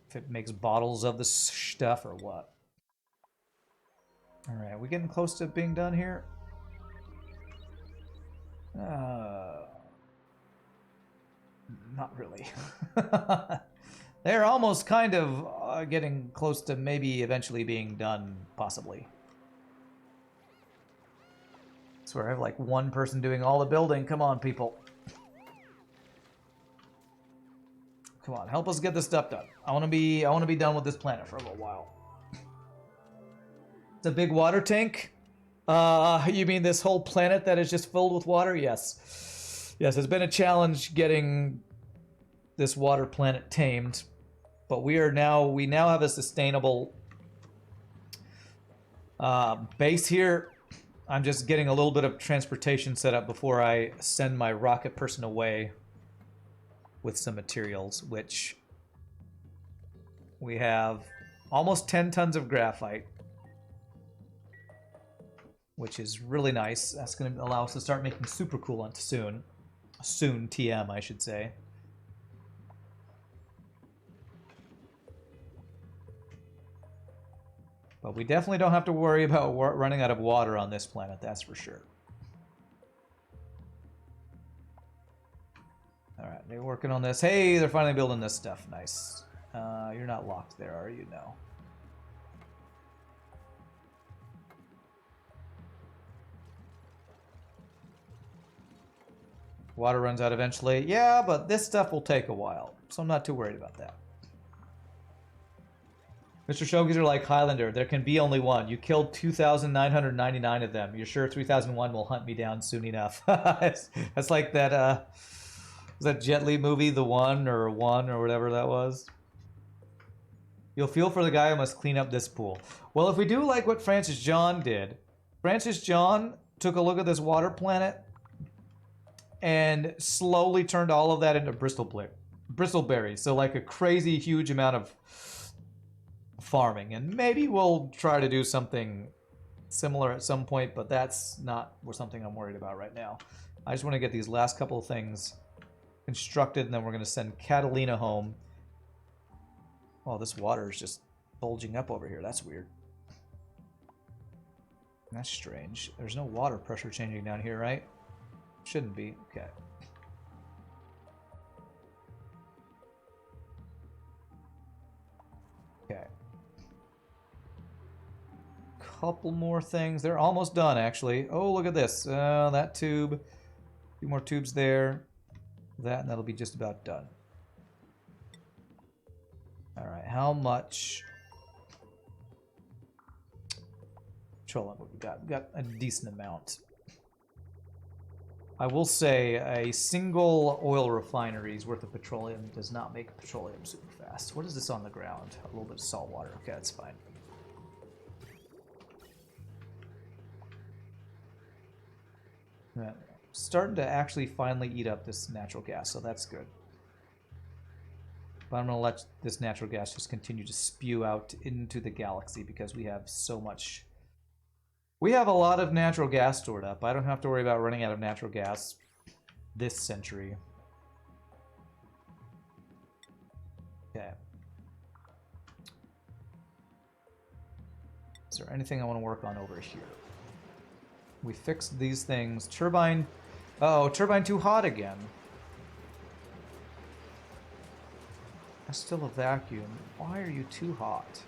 if it makes bottles of this stuff or what. Alright, we getting close to being done here? Not really. They're almost kind of getting close to maybe eventually being done, possibly. I swear, I have like one person doing all the building. Come on, people. Come on, help us get this stuff done. I want to be done with this planet for a little while. It's a big water tank. You mean this whole planet that is just filled with water? Yes. Yes, it's been a challenge getting this water planet tamed, but we now have a sustainable base here. I'm just getting a little bit of transportation set up before I send my rocket person away with some materials, which we have almost 10 tons of graphite, which is really nice. That's going to allow us to start making supercoolant soon. Soon, TM, I should say. But we definitely don't have to worry about running out of water on this planet, that's for sure. Alright, they're working on this. Hey, they're finally building this stuff. Nice. You're not locked there, are you? No. Water runs out eventually. Yeah, but this stuff will take a while, so I'm not too worried about that. Mr. Shogies are like Highlander. There can be only one. You killed 2,999 of them. You're sure 3001 will hunt me down soon enough. That's like that, was that Jet Li movie, The One, or whatever that was? You'll feel for the guy who must clean up this pool. Well, if we do like what Francis John did, Francis John took a look at this water planet and slowly turned all of that into bristleberries. So like a crazy huge amount of farming. And maybe we'll try to do something similar at some point, but that's not something I'm worried about right now. I just want to get these last couple of things constructed, and then we're going to send Catalina home. Oh, this water is just bulging up over here. That's weird. That's strange. There's no water pressure changing down here, right? Shouldn't be. Okay. Okay. couple more things. They're almost done, actually. Oh, look at this. That tube. A few more tubes there. That, and that'll be just about done. Alright, how much petroleum have we got? We've got a decent amount. I will say a single oil refinery's worth of petroleum does not make petroleum super fast. What is this on the ground? A little bit of salt water. Okay, that's fine. Yeah, starting to actually finally eat up this natural gas, so that's good. But I'm going to let this natural gas just continue to spew out into the galaxy because we have so much. We have a lot of natural gas stored up. I don't have to worry about running out of natural gas this century. Okay. Is there anything I want to work on over here? We fixed these things. Turbine. Uh-oh, turbine too hot again. That's still a vacuum. Why are you too hot?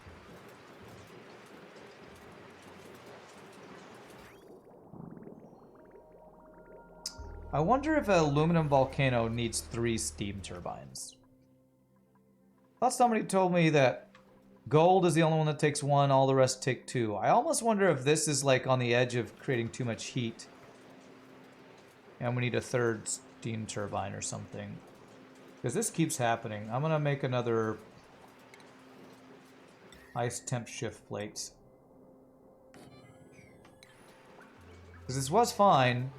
I wonder if an aluminum volcano needs 3 steam turbines. I thought somebody told me that gold is the only one that takes 1, all the rest take 2. I almost wonder if this is like on the edge of creating too much heat. And we need a 3rd steam turbine or something. Because this keeps happening. I'm going to make another ice temp shift plate. Because this was fine.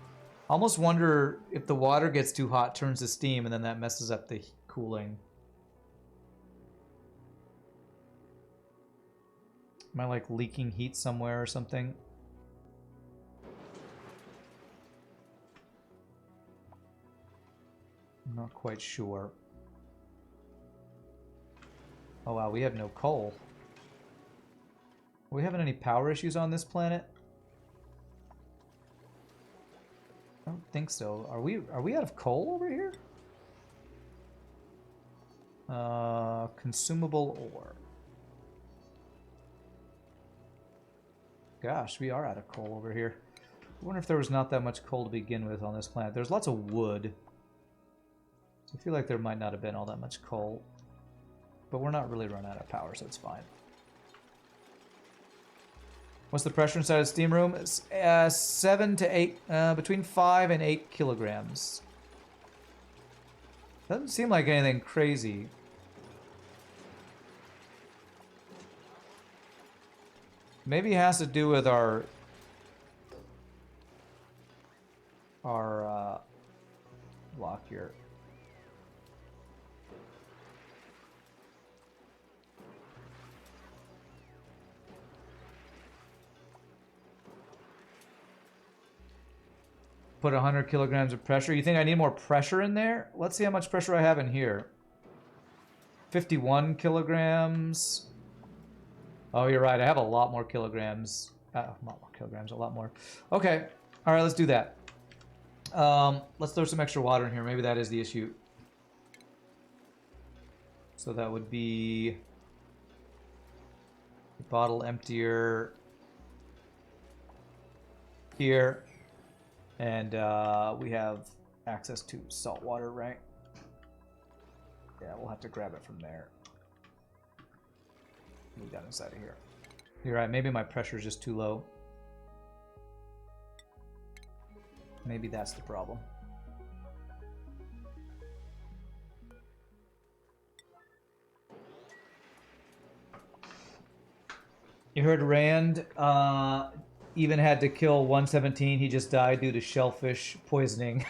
I almost wonder if the water gets too hot, turns to steam, and then that messes up the cooling. Am I like leaking heat somewhere or something? I'm not quite sure. Oh wow, we have no coal. Are we having any power issues on this planet? I don't think so. Are we out of coal over here? Consumable ore. Gosh, we are out of coal over here. I wonder if there was not that much coal to begin with on this planet. There's lots of wood. So I feel like there might not have been all that much coal. But we're not really running out of power, so it's fine. What's the pressure inside of the steam room? It's 7 to 8, between 5 and 8 kilograms. Doesn't seem like anything crazy. Maybe it has to do with our block here. Put 100 kilograms of pressure. You think I need more pressure in there? Let's see how much pressure I have in here. 51 kilograms. Oh, you're right. I have a lot more kilograms. Not more kilograms, a lot more. Okay. All right, let's do that. Let's throw some extra water in here. Maybe that is the issue. So that would be bottle emptier here. And we have access to salt water, right? Yeah, we'll have to grab it from there. Move down inside of here. You're right, maybe my pressure is just too low. Maybe that's the problem. You heard Rand even had to kill 117. He just died due to shellfish poisoning.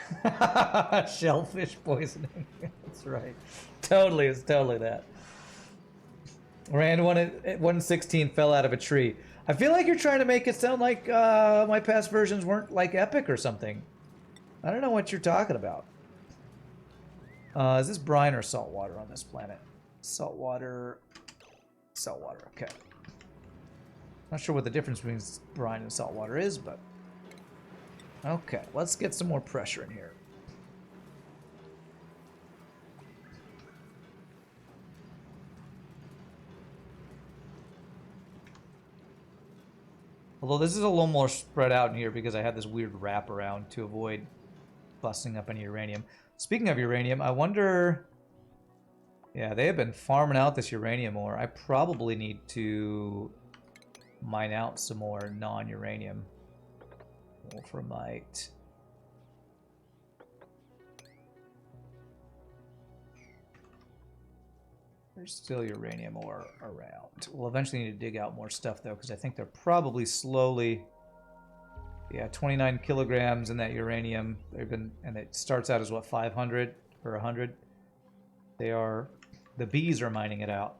Shellfish poisoning. That's right. Totally, it's totally that. Rand 116 fell out of a tree. I feel like you're trying to make it sound like my past versions weren't like epic or something. I don't know what you're talking about. Is this brine or salt water on this planet? Salt water. Salt water, okay. Not sure what the difference between brine and salt water is, but... Okay, let's get some more pressure in here. Although this is a little more spread out in here because I had this weird wraparound to avoid busting up any uranium. Speaking of uranium, I wonder... Yeah, they have been farming out this uranium ore. I probably need to mine out some more non-uranium. Wolframite. There's still uranium ore around. We'll eventually need to dig out more stuff, though, because I think they're probably slowly... Yeah, 29 kilograms in that uranium. They've been, and it starts out as, what, 500 or 100? They are... The bees are mining it out.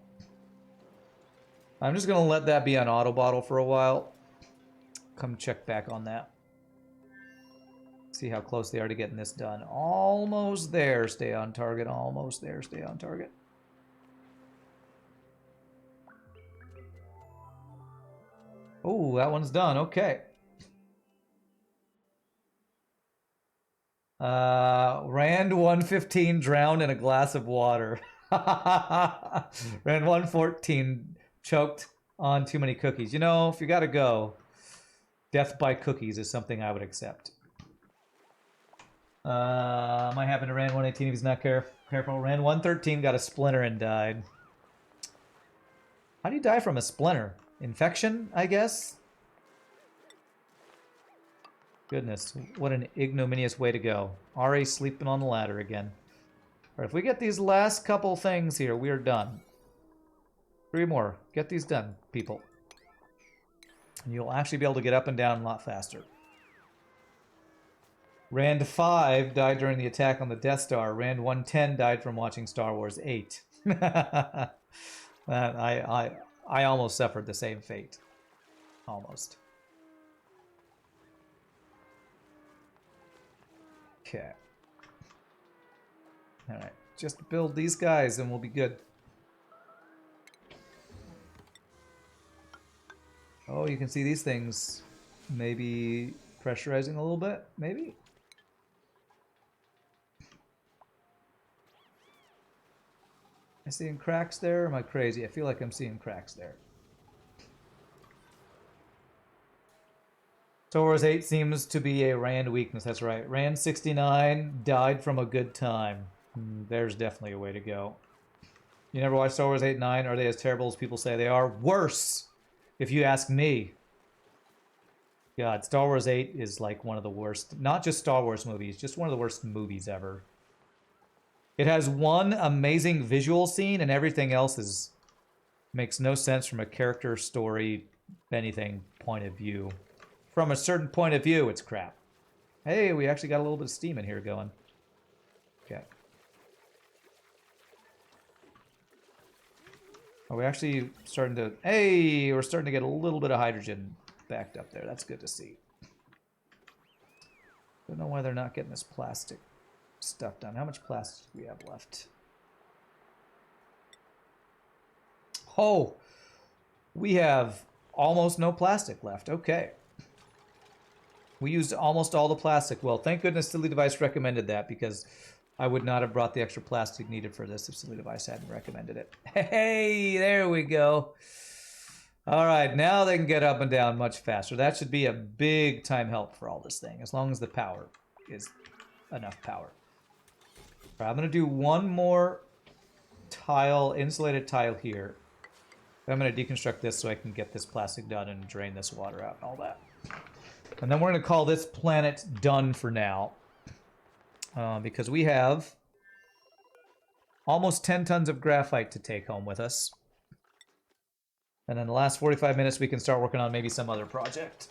I'm just going to let that be on auto bottle for a while. Come check back on that. See how close they are to getting this done. Almost there. Stay on target. Almost there. Stay on target. Oh, that one's done. Okay. Rand 115 drowned in a glass of water. Rand 114 choked on too many cookies. You know, if you gotta go, death by cookies is something I would accept. Might happen to Rand 118 if he's not careful. Rand 113 got a splinter and died. How do you die from a splinter? Infection, I guess? Goodness, what an ignominious way to go. RA sleeping on the ladder again. Alright, if we get these last couple things here, we are done. 3 more. Get these done, people. And you'll actually be able to get up and down a lot faster. Rand 5 died during the attack on the Death Star. Rand 110 died from watching Star Wars 8. I almost suffered the same fate. Almost. Okay. Alright, just build these guys and we'll be good. Oh, you can see these things maybe pressurizing a little bit, maybe? Am I seeing cracks there or am I crazy? I feel like I'm seeing cracks there. Star Wars 8 seems to be a Rand weakness, that's right. Rand 69 died from a good time. There's definitely a way to go. You never watched Star Wars 8 and 9? Are they as terrible as people say they are? Worse, if you ask me. God, Star Wars 8 is like one of the worst, not just Star Wars movies, just one of the worst movies ever. It has one amazing visual scene and everything else makes no sense from a character, story, anything point of view. From a certain point of view, it's crap. Hey, we actually got a little bit of steam in here going. Okay. Are we actually starting to... Hey, we're starting to get a little bit of hydrogen backed up there. That's good to see. Don't know why they're not getting this plastic stuff done. How much plastic do we have left? Oh, we have almost no plastic left. Okay. We used almost all the plastic. Well, thank goodness Silly Device recommended that because I would not have brought the extra plastic needed for this if Silly Device hadn't recommended it. Hey, there we go. All right, now they can get up and down much faster. That should be a big time help for all this thing, as long as the power is enough power. All right, I'm going to do one more tile, insulated tile here. I'm going to deconstruct this so I can get this plastic done and drain this water out and all that. And then we're going to call this planet done for now. Because we have almost 10 tons of graphite to take home with us. And in the last 45 minutes, we can start working on maybe some other project.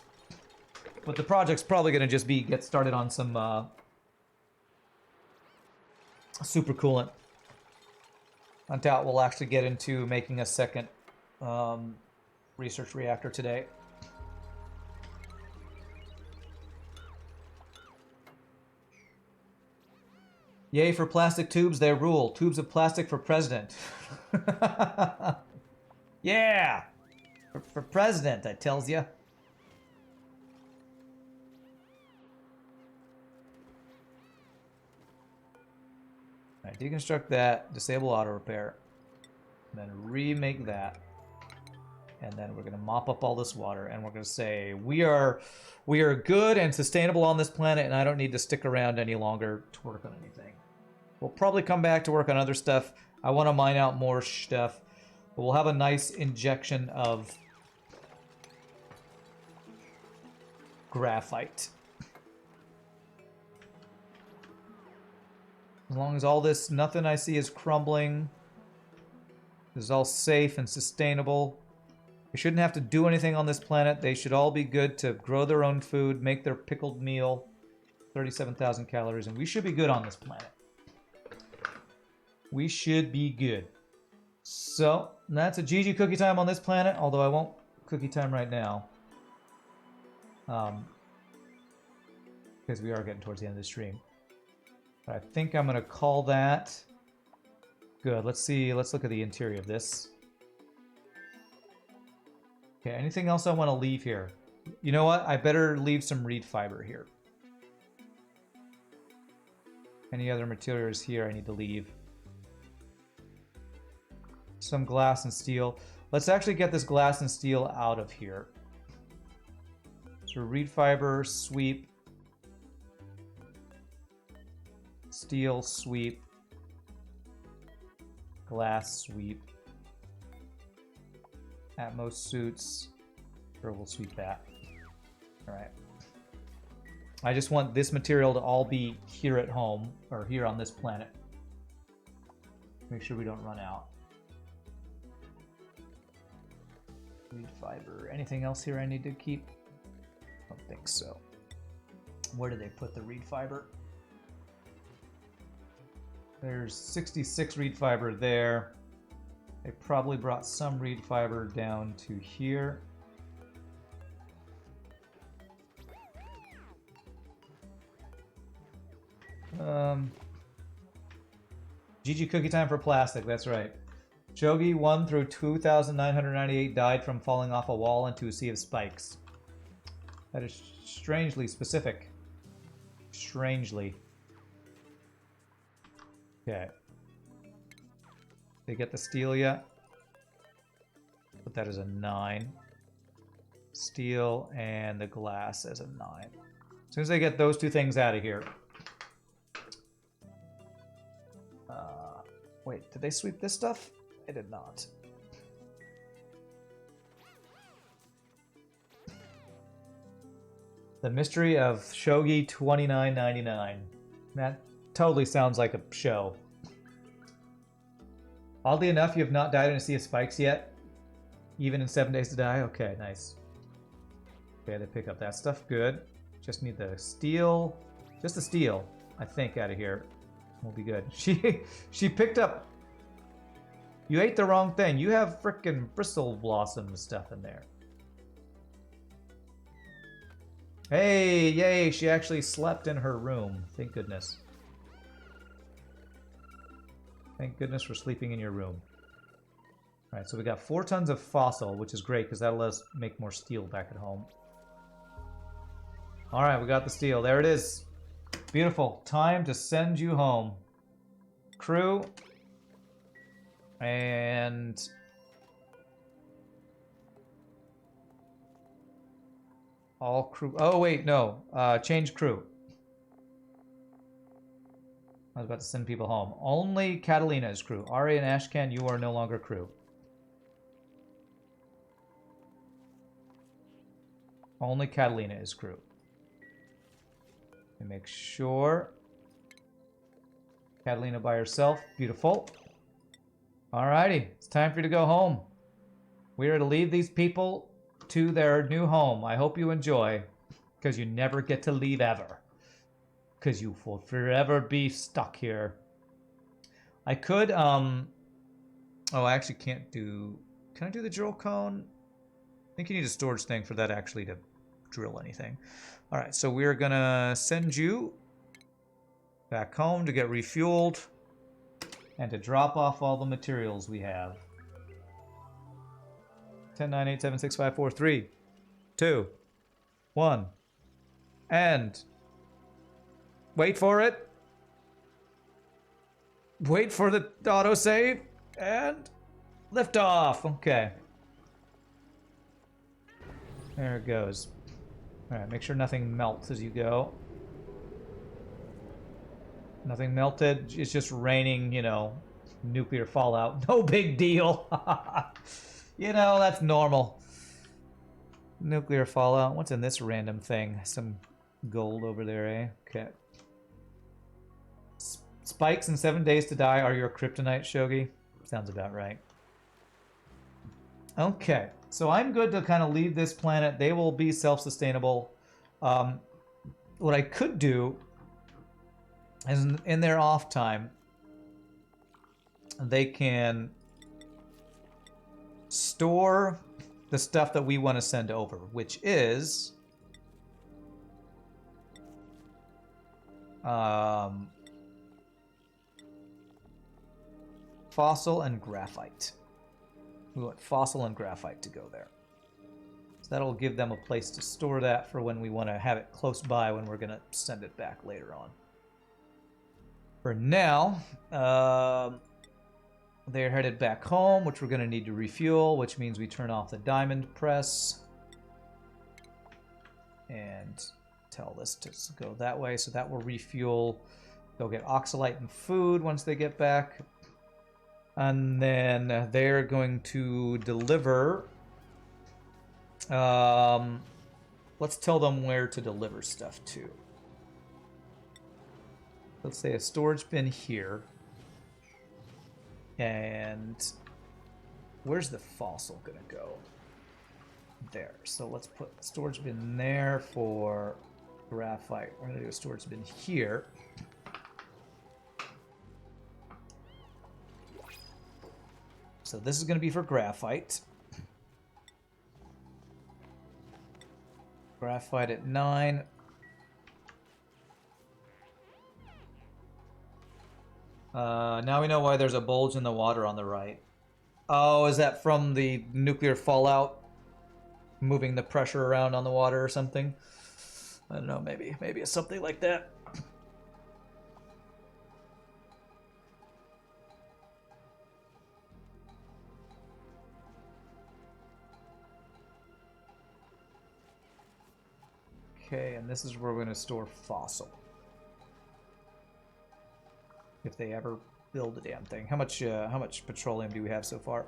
But the project's probably going to just be get started on some super coolant. I doubt we'll actually get into making a second research reactor today. Yay for plastic tubes, they rule. Tubes of plastic for president. Yeah! For president, I tells ya. Alright, deconstruct that, disable auto repair, and then remake that. And then we're going to mop up all this water, and we're going to say, we are good and sustainable on this planet, and I don't need to stick around any longer to work on anything. We'll probably come back to work on other stuff. I want to mine out more stuff. But we'll have a nice injection of graphite. As long as all this, nothing I see is crumbling. This is all safe and sustainable. We shouldn't have to do anything on this planet. They should all be good to grow their own food, make their pickled meal. 37,000 calories, and we should be good on this planet. We should be good. So, that's a GG cookie time on this planet, although I won't cookie time right now. Because we are getting towards the end of the stream. But I think I'm going to call that good. Let's see. Let's look at the interior of this. Okay, anything else I want to leave here? You know what? I better leave some reed fiber here. Any other materials here I need to leave? Some glass and steel. Let's actually get this glass and steel out of here. So reed fiber, sweep. Steel, sweep. Glass, sweep. Atmos suits. Sure, we'll sweep that. Alright. I just want this material to all be here at home, or here on this planet. Make sure we don't run out. Reed fiber. Anything else here I need to keep? I don't think so. Where did they put the reed fiber? There's 66 reed fiber there. They probably brought some reed fiber down to here. GG cookie time for plastic, that's right. Shogi 1 through 2,998 died from falling off a wall into a sea of spikes. That is strangely specific. Strangely. Okay. They get the steel yet? Put that as a 9. Steel and the glass as a 9. As soon as they get those two things out of here. Wait, did they sweep this stuff? They did not. The Mystery of Shogi 2999. That totally sounds like a show. Oddly enough, you have not died in a sea of spikes yet. Even in 7 days to die? Okay, nice. Okay, they pick up that stuff. Good. Just need the steel. Just the steel, I think, out of here. We'll be good. She picked up... You ate the wrong thing. You have frickin' bristle blossom stuff in there. Hey, yay, she actually slept in her room. Thank goodness. Thank goodness for sleeping in your room. Alright, so we got 4 tons of fossil, which is great because that'll let us make more steel back at home. Alright, we got the steel. There it is. Beautiful. Time to send you home. Crew. And... all crew. Oh, wait, no. Change crew. I was about to send people home. Only Catalina is crew. Ari and Ashcan, you are no longer crew. Only Catalina is crew. And make sure. Catalina by herself. Beautiful. Alrighty. It's time for you to go home. We are to leave these people to their new home. I hope you enjoy. Because you never get to leave ever. Because you will forever be stuck here. I could, oh, I actually can't do... Can I do the drill cone? I think you need a storage thing for that actually to drill anything. Alright, so we're gonna send you back home to get refueled and to drop off all the materials we have. 10, 9, 8, 7, 6, 5, 4, 3, 2, 1, and... Wait for it. Wait for the autosave. And lift off. Okay. There it goes. Alright, make sure nothing melts as you go. Nothing melted. It's just raining, you know, nuclear fallout. No big deal. You know, that's normal. Nuclear fallout. What's in this random thing? Some gold over there, eh? Okay. Spikes in 7 days to die are your kryptonite, Shogi? Sounds about right. Okay. So I'm good to kind of leave this planet. They will be self-sustainable. What I could do is in their off time, they can store the stuff that we want to send over, which is fossil and graphite. We want fossil and graphite to go there. So that'll give them a place to store that for when we want to have it close by when we're going to send it back later on. For now, they're headed back home, which we're going to need to refuel, which means we turn off the diamond press. And tell this to go that way, so that will refuel. They'll get oxalite and food once they get back. And then they're going to deliver. Let's tell them where to deliver stuff to. Let's say a storage bin here. And where's the fossil gonna go? There. So let's put a storage bin there for graphite. We're gonna do a storage bin here. So this is gonna be for graphite. Graphite at 9. Now we know why there's a bulge in the water on the right. Oh, is that from the nuclear fallout? Moving the pressure around on the water or something? I don't know, maybe it's something like that. Okay, and this is where we're going to store fossil. If they ever build the damn thing. How much petroleum do we have so far?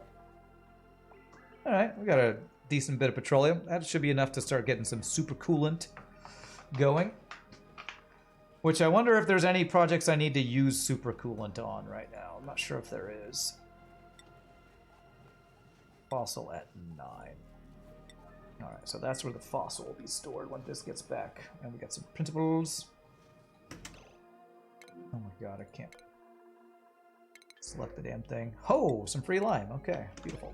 All right, we got a decent bit of petroleum. That should be enough to start getting some super coolant going. Which I wonder if there's any projects I need to use super coolant on right now. I'm not sure if there is. Fossil at 9. All right, so that's where the fossil will be stored when this gets back. And we got some printables. Oh my god, I can't select the damn thing. Oh, some free lime. Okay, beautiful.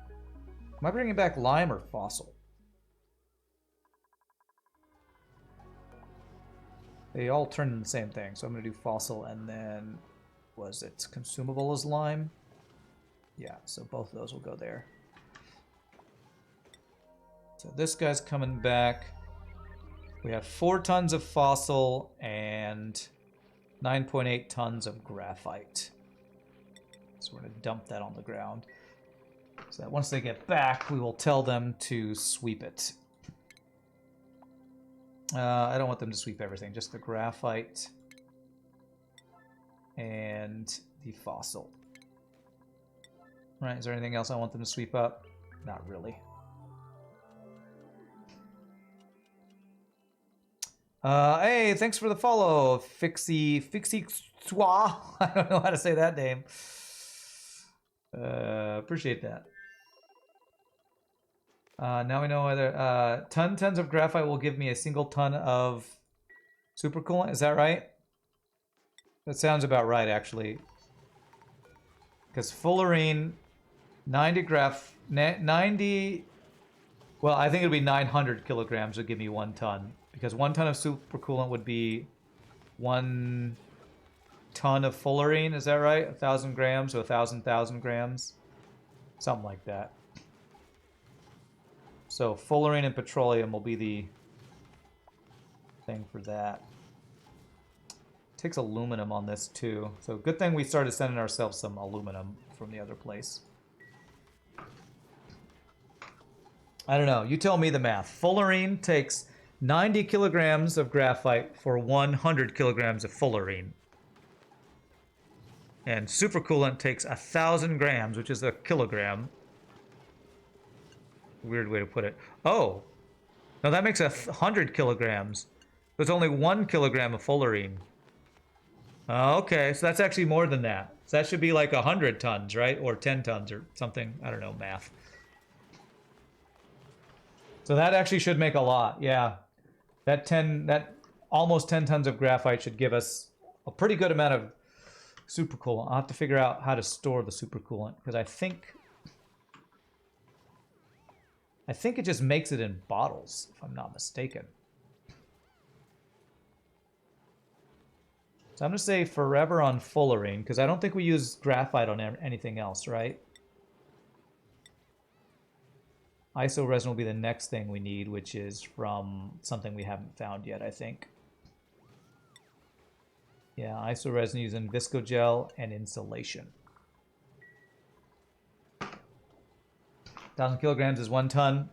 Am I bringing back lime or fossil? They all turn into the same thing, so I'm going to do fossil and then, was it consumable as lime? Yeah, so both of those will go there. So this guy's coming back. We have 4 tons of fossil and 9.8 tons of graphite. So we're going to dump that on the ground. So that once they get back, we will tell them to sweep it. I don't want them to sweep everything, just the graphite and the fossil. Right, is there anything else I want them to sweep up? Not really. Hey, thanks for the follow, Fixie Swa. I don't know how to say that name. Appreciate that. Now we know whether tons of graphite will give me a single ton of supercoolant. Is that right? That sounds about right, actually. Because fullerene, 90. Well, I think it'll be 900 kilograms would give me 1 ton. Because 1 ton of supercoolant would be 1 ton of fullerene, is that right? 1,000 grams or 1,000 grams? Something like that. So fullerene and petroleum will be the thing for that. Takes aluminum on this too. So good thing we started sending ourselves some aluminum from the other place. I don't know. You tell me the math. Fullerene takes 90 kilograms of graphite for 100 kilograms of fullerene. And supercoolant takes 1,000 grams, which is a kilogram. Weird way to put it. Oh, no, that makes 100 kilograms. There's only 1 kilogram of fullerene. Okay, so that's actually more than that. So that should be like 100 tons, right? Or 10 tons or something. I don't know, math. So that actually should make a lot, yeah. That almost 10 tons of graphite should give us a pretty good amount of supercoolant. I'll have to figure out how to store the supercoolant, because I think it just makes it in bottles, if I'm not mistaken. So I'm going to say forever on fullerene, because I don't think we use graphite on anything else, right? Isoresin will be the next thing we need, which is from something we haven't found yet, I think. Yeah, isoresin using viscogel and insulation. 1,000 kilograms is 1 ton.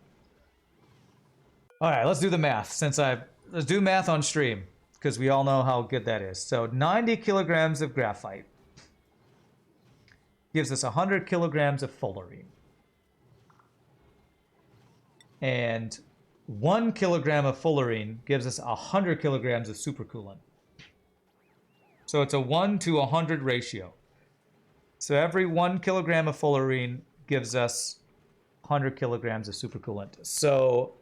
All right, let's do the math. Let's do math on stream, because we all know how good that is. So 90 kilograms of graphite gives us 100 kilograms of fullerene. And 1 kilogram of fullerene gives us 100 kilograms of supercoolant. So it's a 1 to 100 ratio. So every 1 kilogram of fullerene gives us 100 kilograms of supercoolant. So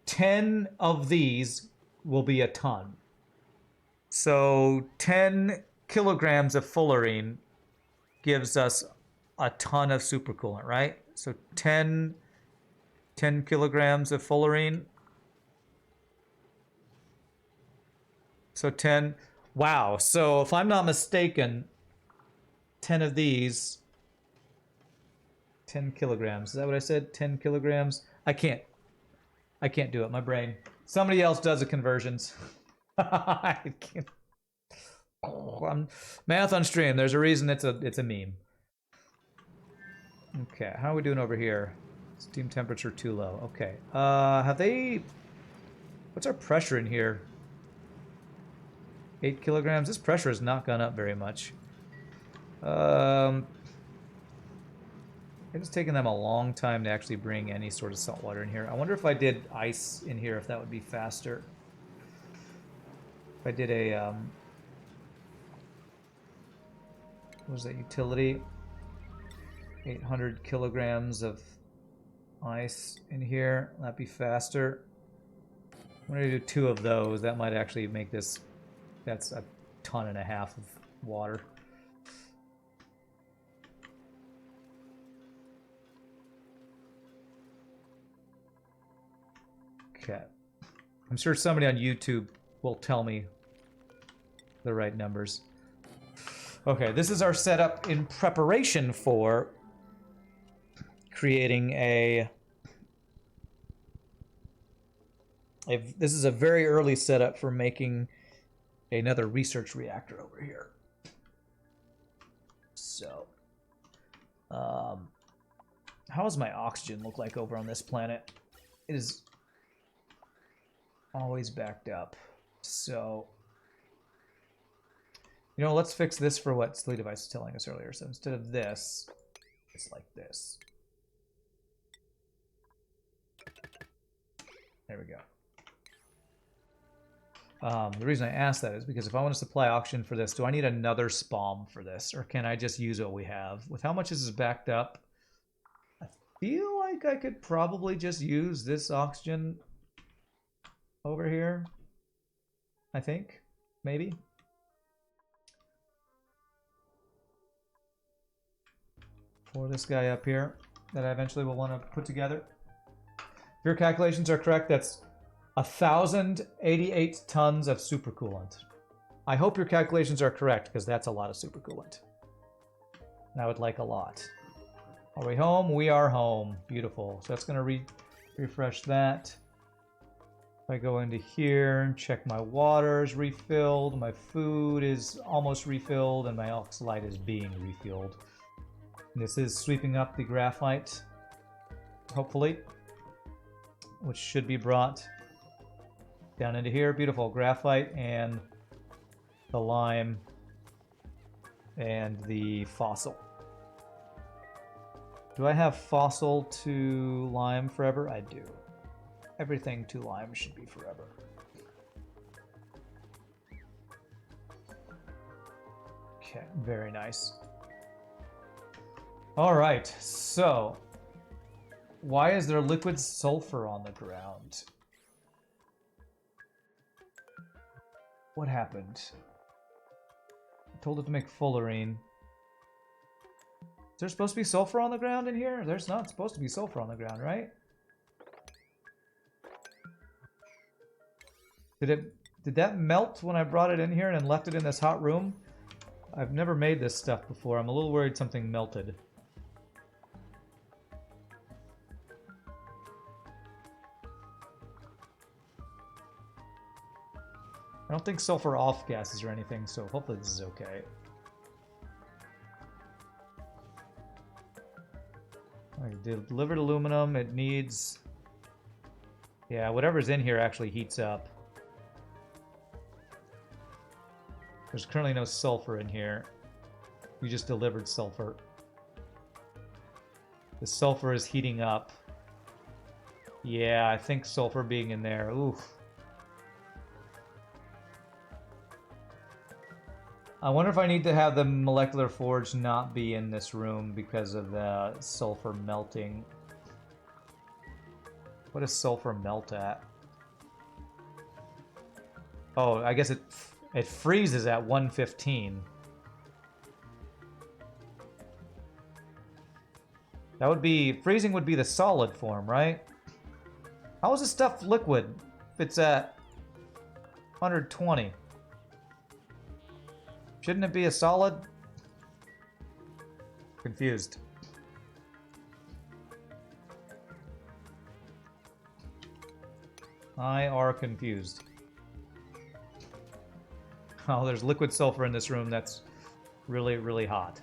10 of these will be a ton. So 10 kilograms of fullerene gives us a ton of supercoolant, right? So 10 kilograms of fullerene. So 10. Wow. So if I'm not mistaken, 10 of these, 10 kilograms. Is that what I said? 10 kilograms? I can't do it. My brain. Somebody else does the conversions. I can't. Oh, math on stream. There's a reason it's a meme. Okay, how are we doing over here? Steam temperature too low. Okay. What's our pressure in here? 8 kilograms. This pressure has not gone up very much. It's taken them a long time to actually bring any sort of salt water in here. I wonder if I did ice in here, if that would be faster. If I did a, what was that, utility? 800 kilograms of ice in here. That'd be faster. I'm going to do 2 of those. That might actually make this, that's 1.5 tons of water. Okay. I'm sure somebody on YouTube will tell me the right numbers. Okay, this is our setup in preparation for creating this is a very early setup for making another research reactor over here. So, how does my oxygen look like over on this planet? It is always backed up. So, you know, let's fix this for what Sleep Device was telling us earlier. So instead of this, it's like this. There we go. The reason I asked that is because if I want to supply oxygen for this, do I need another SPOM for this? Or can I just use what we have? With how much this is backed up, I feel like I could probably just use this oxygen over here. I think. Maybe. For this guy up here that I eventually will want to put together. If your calculations are correct, that's 1,088 tons of supercoolant. I hope your calculations are correct, because that's a lot of supercoolant. And I would like a lot. Are we home? We are home. Beautiful. So that's going to refresh that. If I go into here and check my water is refilled, my food is almost refilled, and my oxalite is being refilled. And this is sweeping up the graphite, hopefully. which should be brought down into here. Beautiful. Graphite and the lime and the fossil. Do I have fossil to lime forever? I do. Everything to lime should be forever. Okay, very nice. All right, so why is there liquid sulfur on the ground? What happened? I told it to make fullerene. Is there supposed to be sulfur on the ground in here? There's not supposed to be sulfur on the ground, right? Did that melt when I brought it in here and left it in this hot room? I've never made this stuff before. I'm a little worried something melted. I don't think sulfur off gases or anything, so hopefully this is okay. Alright, delivered aluminum, it needs... Yeah, whatever's in here actually heats up. There's currently no sulfur in here. We just delivered sulfur. The sulfur is heating up. Yeah, I think sulfur being in there. Oof. I wonder if I need to have the molecular forge not be in this room because of the sulfur melting. What does sulfur melt at? Oh, I guess it freezes at 115. That would be... Freezing would be the solid form, right? How is this stuff liquid if it's at 120? Shouldn't it be a solid? Confused. I are confused. Oh, there's liquid sulfur in this room that's really, really hot.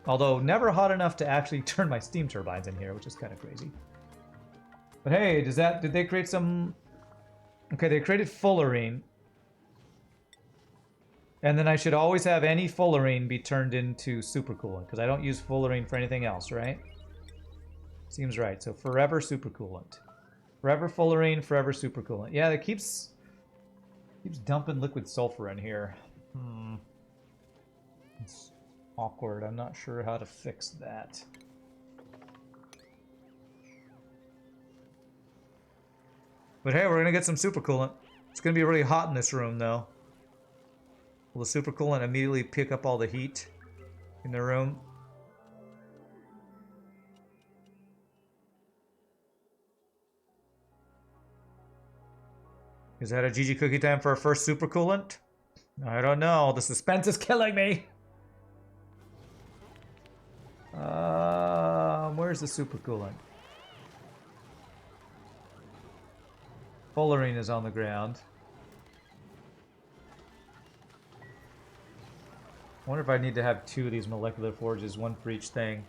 Although never hot enough to actually turn my steam turbines in here, which is kind of crazy. But hey, did they create some... Okay, they created fullerene. And then I should always have any fullerene be turned into supercoolant, because I don't use fullerene for anything else, right? Seems right. So forever supercoolant. Forever fullerene, forever supercoolant. Yeah, that keeps dumping liquid sulfur in here. It's awkward. I'm not sure how to fix that. But hey, we're gonna get some supercoolant. It's gonna be really hot in this room, though. Will the supercoolant immediately pick up all the heat in the room? Is that a GG cookie time for our first supercoolant? I don't know. The suspense is killing me. Where's the supercoolant? Fullerene is on the ground. I wonder if I need to have two of these molecular forges, one for each thing.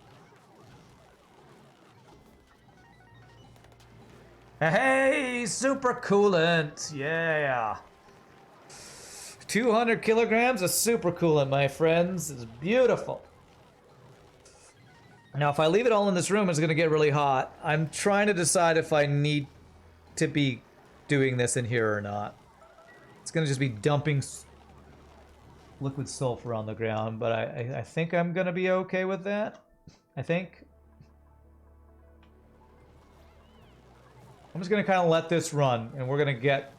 Hey, supercoolant! Yeah! 200 kilograms of supercoolant, my friends. It's beautiful. Now, if I leave it all in this room, it's going to get really hot. I'm trying to decide if I need to be doing this in here or not. It's going to just be dumping liquid sulfur on the ground, but I think I'm going to be okay with that. I think. I'm just going to kind of let this run, and we're going to get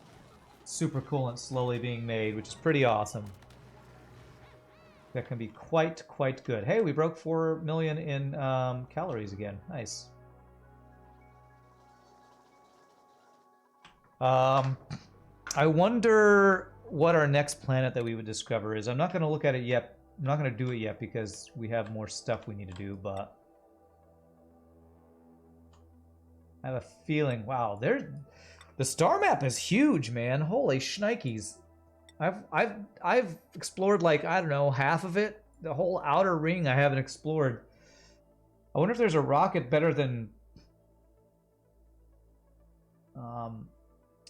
supercoolant slowly being made, which is pretty awesome. That can be quite good. Hey, we broke 4 million in calories again. Nice. I wonder what our next planet that we would discover is. I'm not going to look at it yet. I'm not going to do it yet because we have more stuff we need to do, but I have a feeling, wow, the star map is huge, man. Holy shnikes. I've explored like, I don't know, half of it. The whole outer ring I haven't explored. I wonder if there's a rocket better than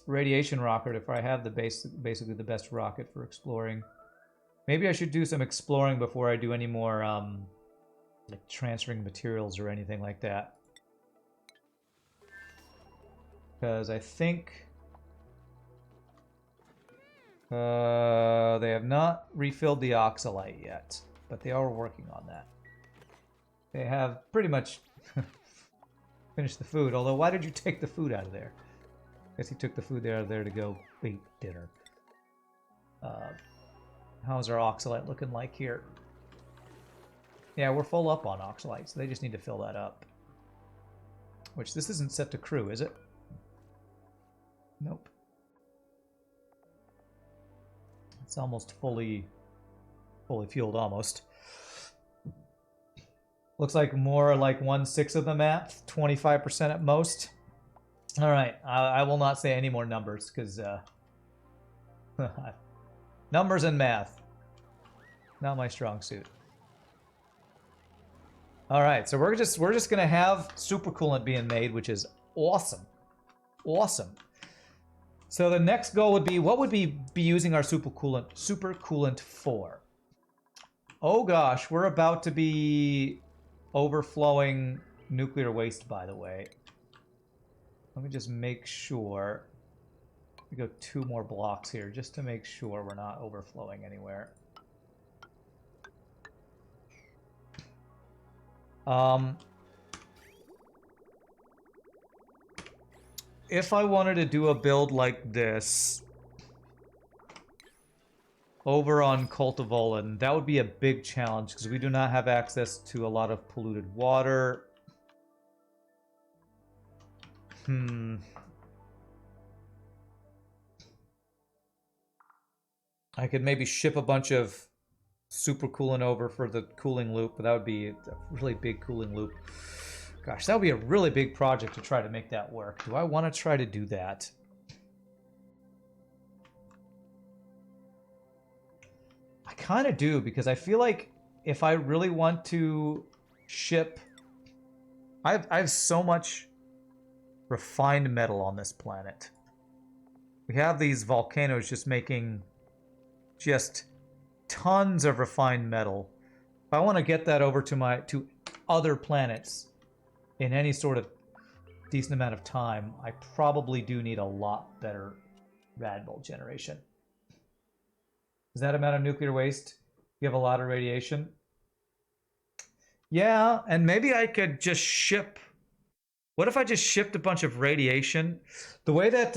radiation rocket if I have the basically the best rocket for exploring. Maybe I should do some exploring before I do any more like transferring materials or anything like that. Because I think they have not refilled the oxalite yet, but they are working on that. They have pretty much finished the food, although why did you take the food out of there? I guess he took the food out of there to go eat dinner. How's our oxalite looking like here? Yeah, we're full up on oxalite, so they just need to fill that up. Which, this isn't set to crew, is it? Nope. It's almost fully fueled, almost. Looks like more like 1/6 of the map, 25% at most. All right, I will not say any more numbers because numbers and math, not my strong suit. All right, so we're just gonna have supercoolant being made, which is awesome, awesome. So the next goal would be, what would we be using our supercoolant for? Oh gosh, we're about to be overflowing nuclear waste, by the way. Let me just make sure. We go 2 more blocks here just to make sure we're not overflowing anywhere. If I wanted to do a build like this over on Cultivolan, that would be a big challenge because we do not have access to a lot of polluted water. I could maybe ship a bunch of supercoolant over for the cooling loop, but that would be a really big cooling loop. Gosh, that would be a really big project to try to make that work. Do I want to try to do that? I kind of do, because I feel like if I really want to ship... I have so much refined metal on this planet. We have these volcanoes just making just tons of refined metal. If I want to get that over to other planets in any sort of decent amount of time, I probably do need a lot better radbolt generation. Is that amount of nuclear waste? You have a lot of radiation? Yeah, and maybe I could just ship... What if I just shipped a bunch of radiation? The way that...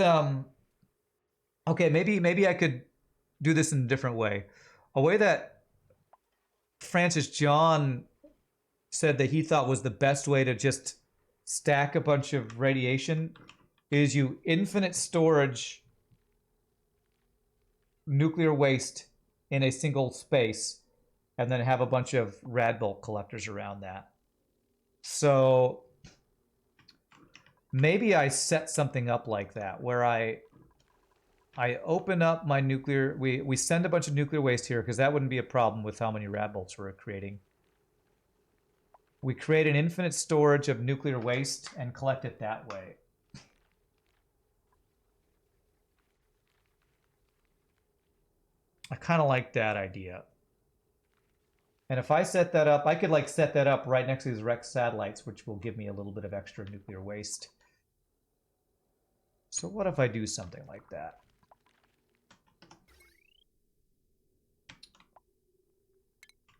Okay, maybe I could do this in a different way. A way that Francis John said that he thought was the best way to just stack a bunch of radiation is you infinite storage nuclear waste in a single space and then have a bunch of radbolt collectors around that. So maybe I set something up like that where I open up my nuclear... We send a bunch of nuclear waste here because that wouldn't be a problem with how many radbolts we're creating. We create an infinite storage of nuclear waste and collect it that way. I kind of like that idea. And if I set that up, I could like set that up right next to these Rex satellites, which will give me a little bit of extra nuclear waste. So what if I do something like that?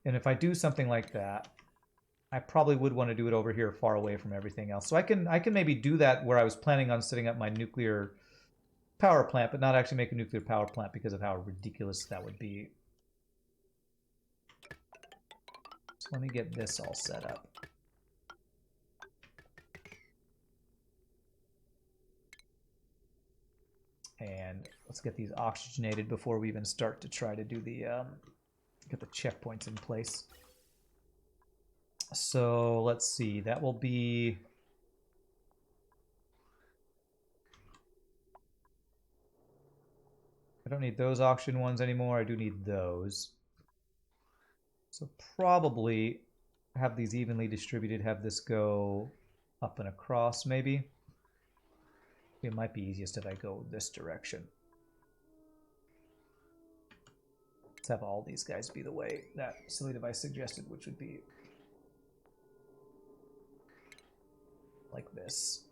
And if I do something like that, I probably would want to do it over here far away from everything else. So I can maybe do that where I was planning on setting up my nuclear power plant, but not actually make a nuclear power plant because of how ridiculous that would be. So let me get this all set up. And let's get these oxygenated before we even start to try to do the get the checkpoints in place. So let's see, that will be... I don't need those oxygen ones anymore, I do need those. So probably have these evenly distributed, have this go up and across maybe. It might be easiest if I go this direction. Let's have all these guys be the way that silly device suggested, which would be like this.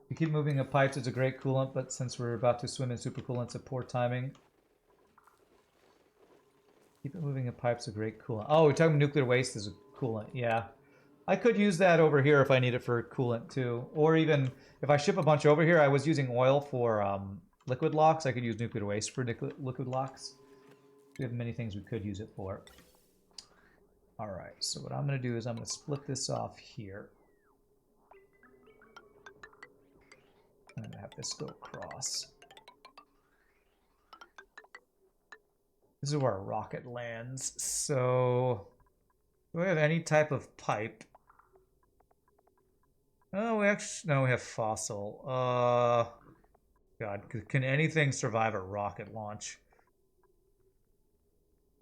You keep moving the pipes, it's a great coolant, but since we're about to swim in supercoolant, it's a poor timing. Keep moving the pipes, a great coolant. Oh, we're talking nuclear waste as a coolant. Yeah. I could use that over here if I need it for coolant too. Or even if I ship a bunch over here, I was using oil for liquid locks. I could use nuclear waste for liquid locks. We have many things we could use it for. All right, so what I'm going to do is I'm going to split this off here. I'm going to have this go across. This is where our rocket lands. So, do we have any type of pipe? Oh, we have fossil. God, can anything survive a rocket launch?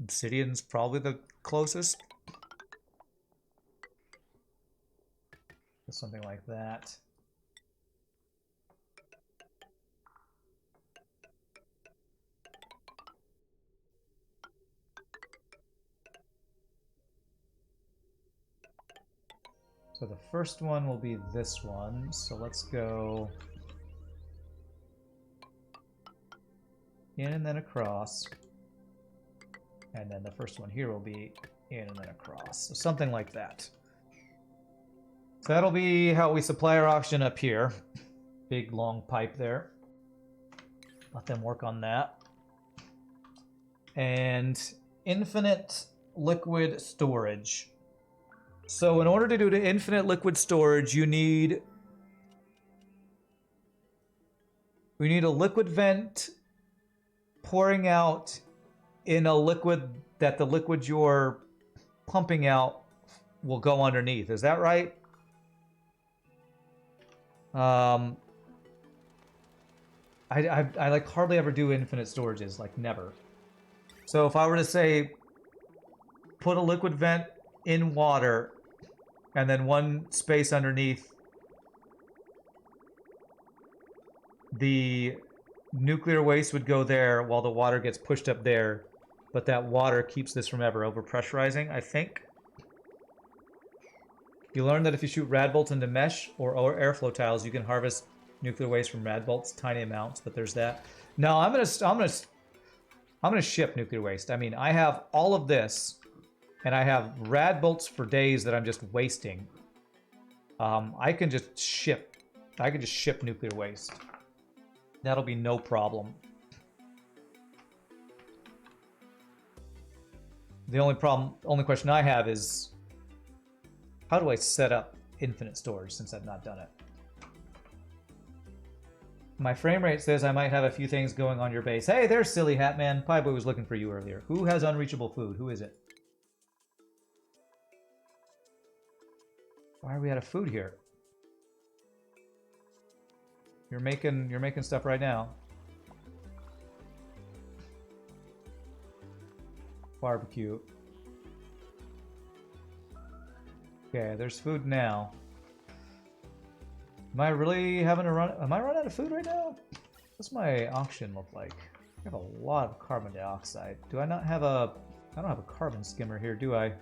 Obsidian's probably the closest. Something like that. So the first one will be this one. So let's go in and then across. And then the first one here will be in and then across. So something like that. So that'll be how we supply our oxygen up here. Big long pipe there. Let them work on that. And infinite liquid storage. So in order to do the infinite liquid storage, we need a liquid vent pouring out in a liquid that the liquid you're pumping out will go underneath. Is that right? I like hardly ever do infinite storages, like never. So if I were to say put a liquid vent in water and then one space underneath, the nuclear waste would go there while the water gets pushed up there, but that water keeps this from ever overpressurizing, I think. You learn that if you shoot rad bolts into mesh or airflow tiles, you can harvest nuclear waste from rad bolts, tiny amounts, but there's that. No, I'm gonna ship nuclear waste. I mean, I have all of this, and I have rad bolts for days that I'm just wasting. I can just ship nuclear waste. That'll be no problem. The only question I have is, how do I set up infinite storage since I've not done it? My frame rate says I might have a few things going on your base. Hey, there's Silly Hat Man. Pieboy was looking for you earlier. Who has unreachable food? Who is it? Why are we out of food here? You're making stuff right now. Barbecue. Okay, there's food now. Am I really having to run? Am I running out of food right now? What's my oxygen look like? I have a lot of carbon dioxide. Do I not have a... I don't have a carbon skimmer here, do I?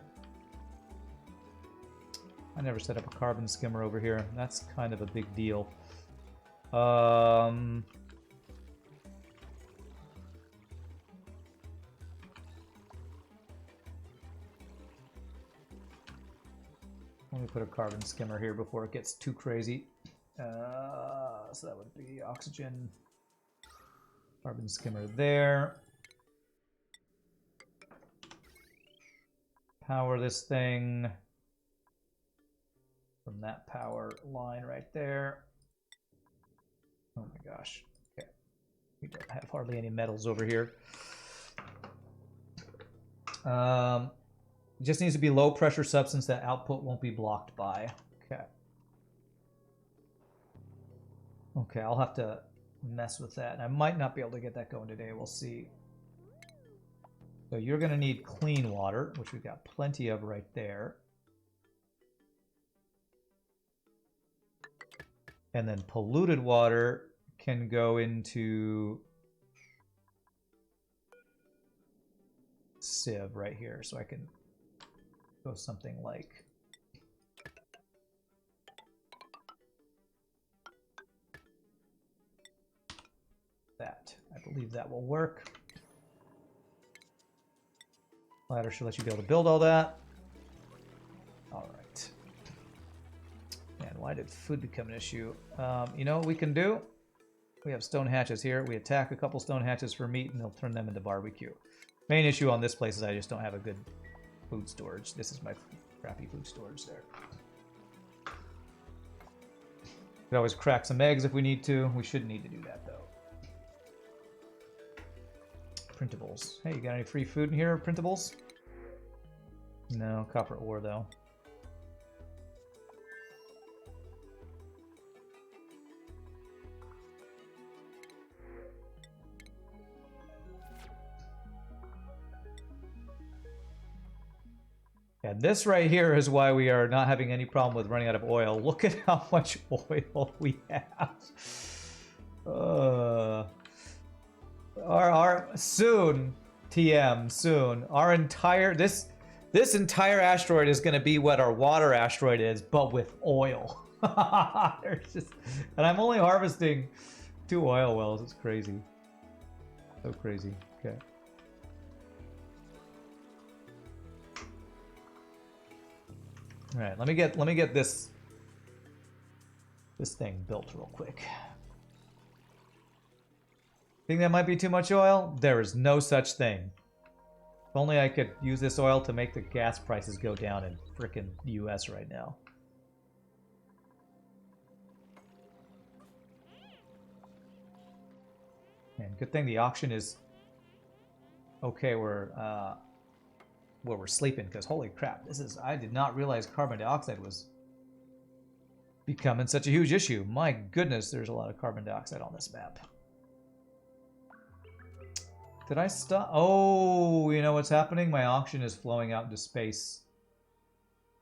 I never set up a carbon skimmer over here. That's kind of a big deal. Let me put a carbon skimmer here before it gets too crazy. So that would be oxygen. Carbon skimmer there. Power this thing from that power line right there. Oh my gosh. Okay. We don't have hardly any metals over here. It just needs to be low pressure substance that output won't be blocked by. Okay. Okay, I'll have to mess with that. And I might not be able to get that going today. We'll see. So you're going to need clean water, which we've got plenty of right there. And then polluted water can go into sieve right here. So I can go something like that. I believe that will work. Ladder should let you be able to build all that. All right. And why did food become an issue? You know what we can do? We have stone hatches here. We attack a couple stone hatches for meat, and they'll turn them into barbecue. Main issue on this place is I just don't have a good food storage. This is my crappy food storage there. We can always crack some eggs if we need to. We shouldn't need to do that, though. Printables. Hey, you got any free food in here, printables? No, copper ore, though. And this right here is why we are not having any problem with running out of oil. Look at how much oil we have. Soon, TM, soon. Our entire this entire asteroid is going to be what our water asteroid is, but with oil. There's just, and I'm only harvesting 2 oil wells. It's crazy. So crazy. Okay. All right, let me get this thing built real quick. Think that might be too much oil? There is no such thing. If only I could use this oil to make the gas prices go down in frickin' US right now. And good thing the auction is okay where we're sleeping, because holy crap, I did not realize carbon dioxide was becoming such a huge issue. My goodness, there's a lot of carbon dioxide on this map. Did I stop? Oh, you know what's happening? My auction is flowing out into space.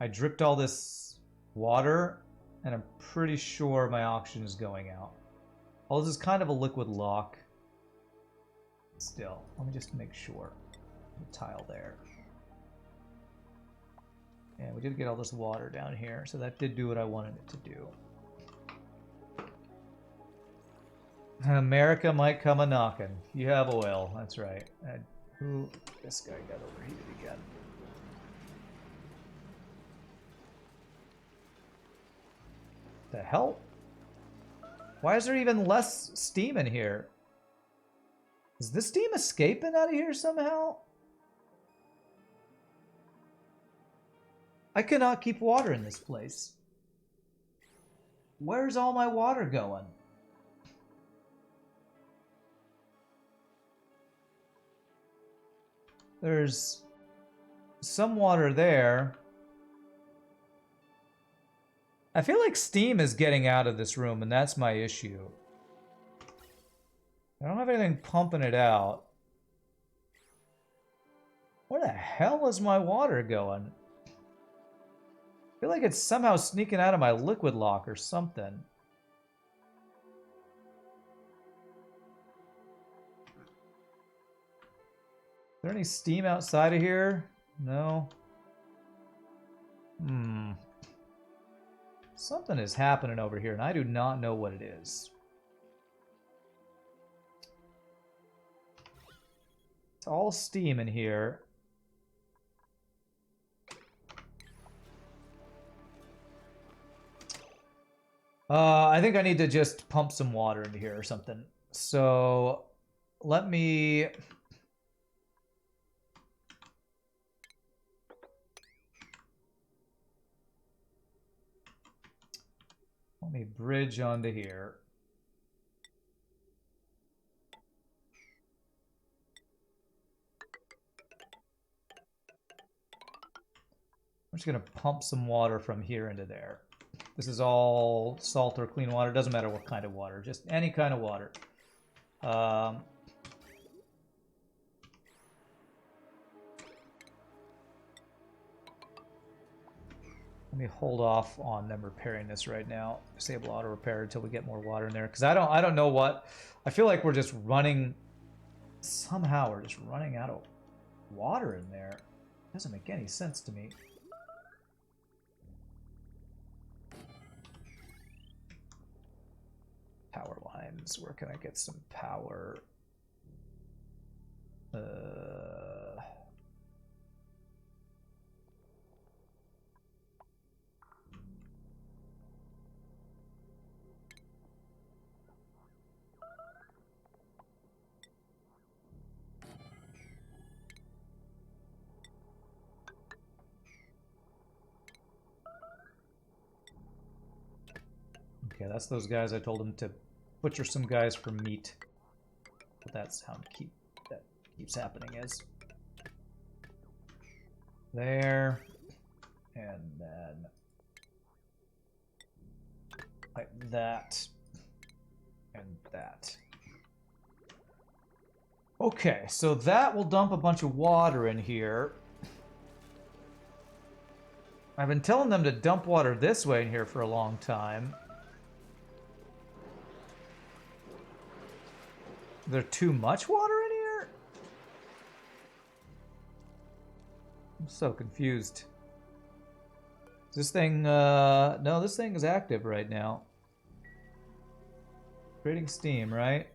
I dripped all this water, and I'm pretty sure my auction is going out. Oh, this is kind of a liquid lock. Still, let me just make sure. The tile there. Yeah, we did get all this water down here, so that did do what I wanted it to do. America might come a-knocking. You have oil, that's right. Who? This guy got overheated again. The hell? Why is there even less steam in here? Is the steam escaping out of here somehow? I cannot keep water in this place. Where's all my water going? There's some water there. I feel like steam is getting out of this room, and that's my issue. I don't have anything pumping it out. Where the hell is my water going? I feel like it's somehow sneaking out of my liquid lock or something. Is there any steam outside of here? No. Something is happening over here, and I do not know what it is. It's all steam in here. I think I need to just pump some water into here or something. So let me bridge onto here. I'm just gonna pump some water from here into there. This is all salt or clean water. Doesn't matter what kind of water. Just any kind of water. Let me hold off on them repairing this right now. Disable auto repair until we get more water in there. Because I don't know what. I feel like we're just running. Somehow we're just running out of water in there. Doesn't make any sense to me. Power lines. Where can I get some power? Okay, that's those guys. I told them to butcher some guys for meat. But that's how that keeps happening is there, and then like that, and that. Okay, so that will dump a bunch of water in here. I've been telling them to dump water this way in here for a long time. Is there too much water in here? I'm so confused. This thing, no, this thing is active right now. Creating steam, right?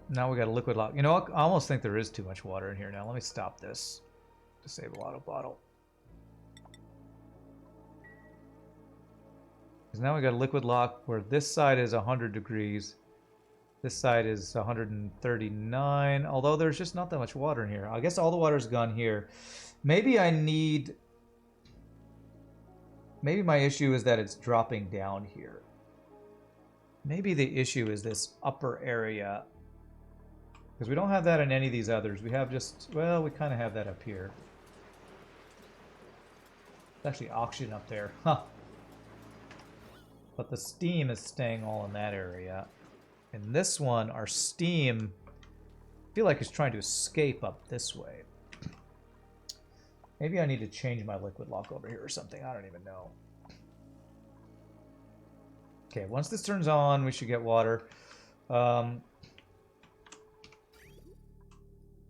Now we got a liquid lock. You know what? I almost think there is too much water in here now. Let me stop this. Disable auto bottle. Because now we got a liquid lock where this side is 100 degrees. This side is 139. Although there's just not that much water in here. I guess all the water's gone here. Maybe I need... Maybe my issue is that it's dropping down here. Maybe the issue is this upper area. Because we don't have that in any of these others. We have just... Well, we kind of have that up here. It's actually oxygen up there. Huh. But the steam is staying all in that area. In this one, our steam, I feel like it's trying to escape up this way. Maybe I need to change my liquid lock over here or something. I don't even know. Okay, once this turns on, we should get water. I'll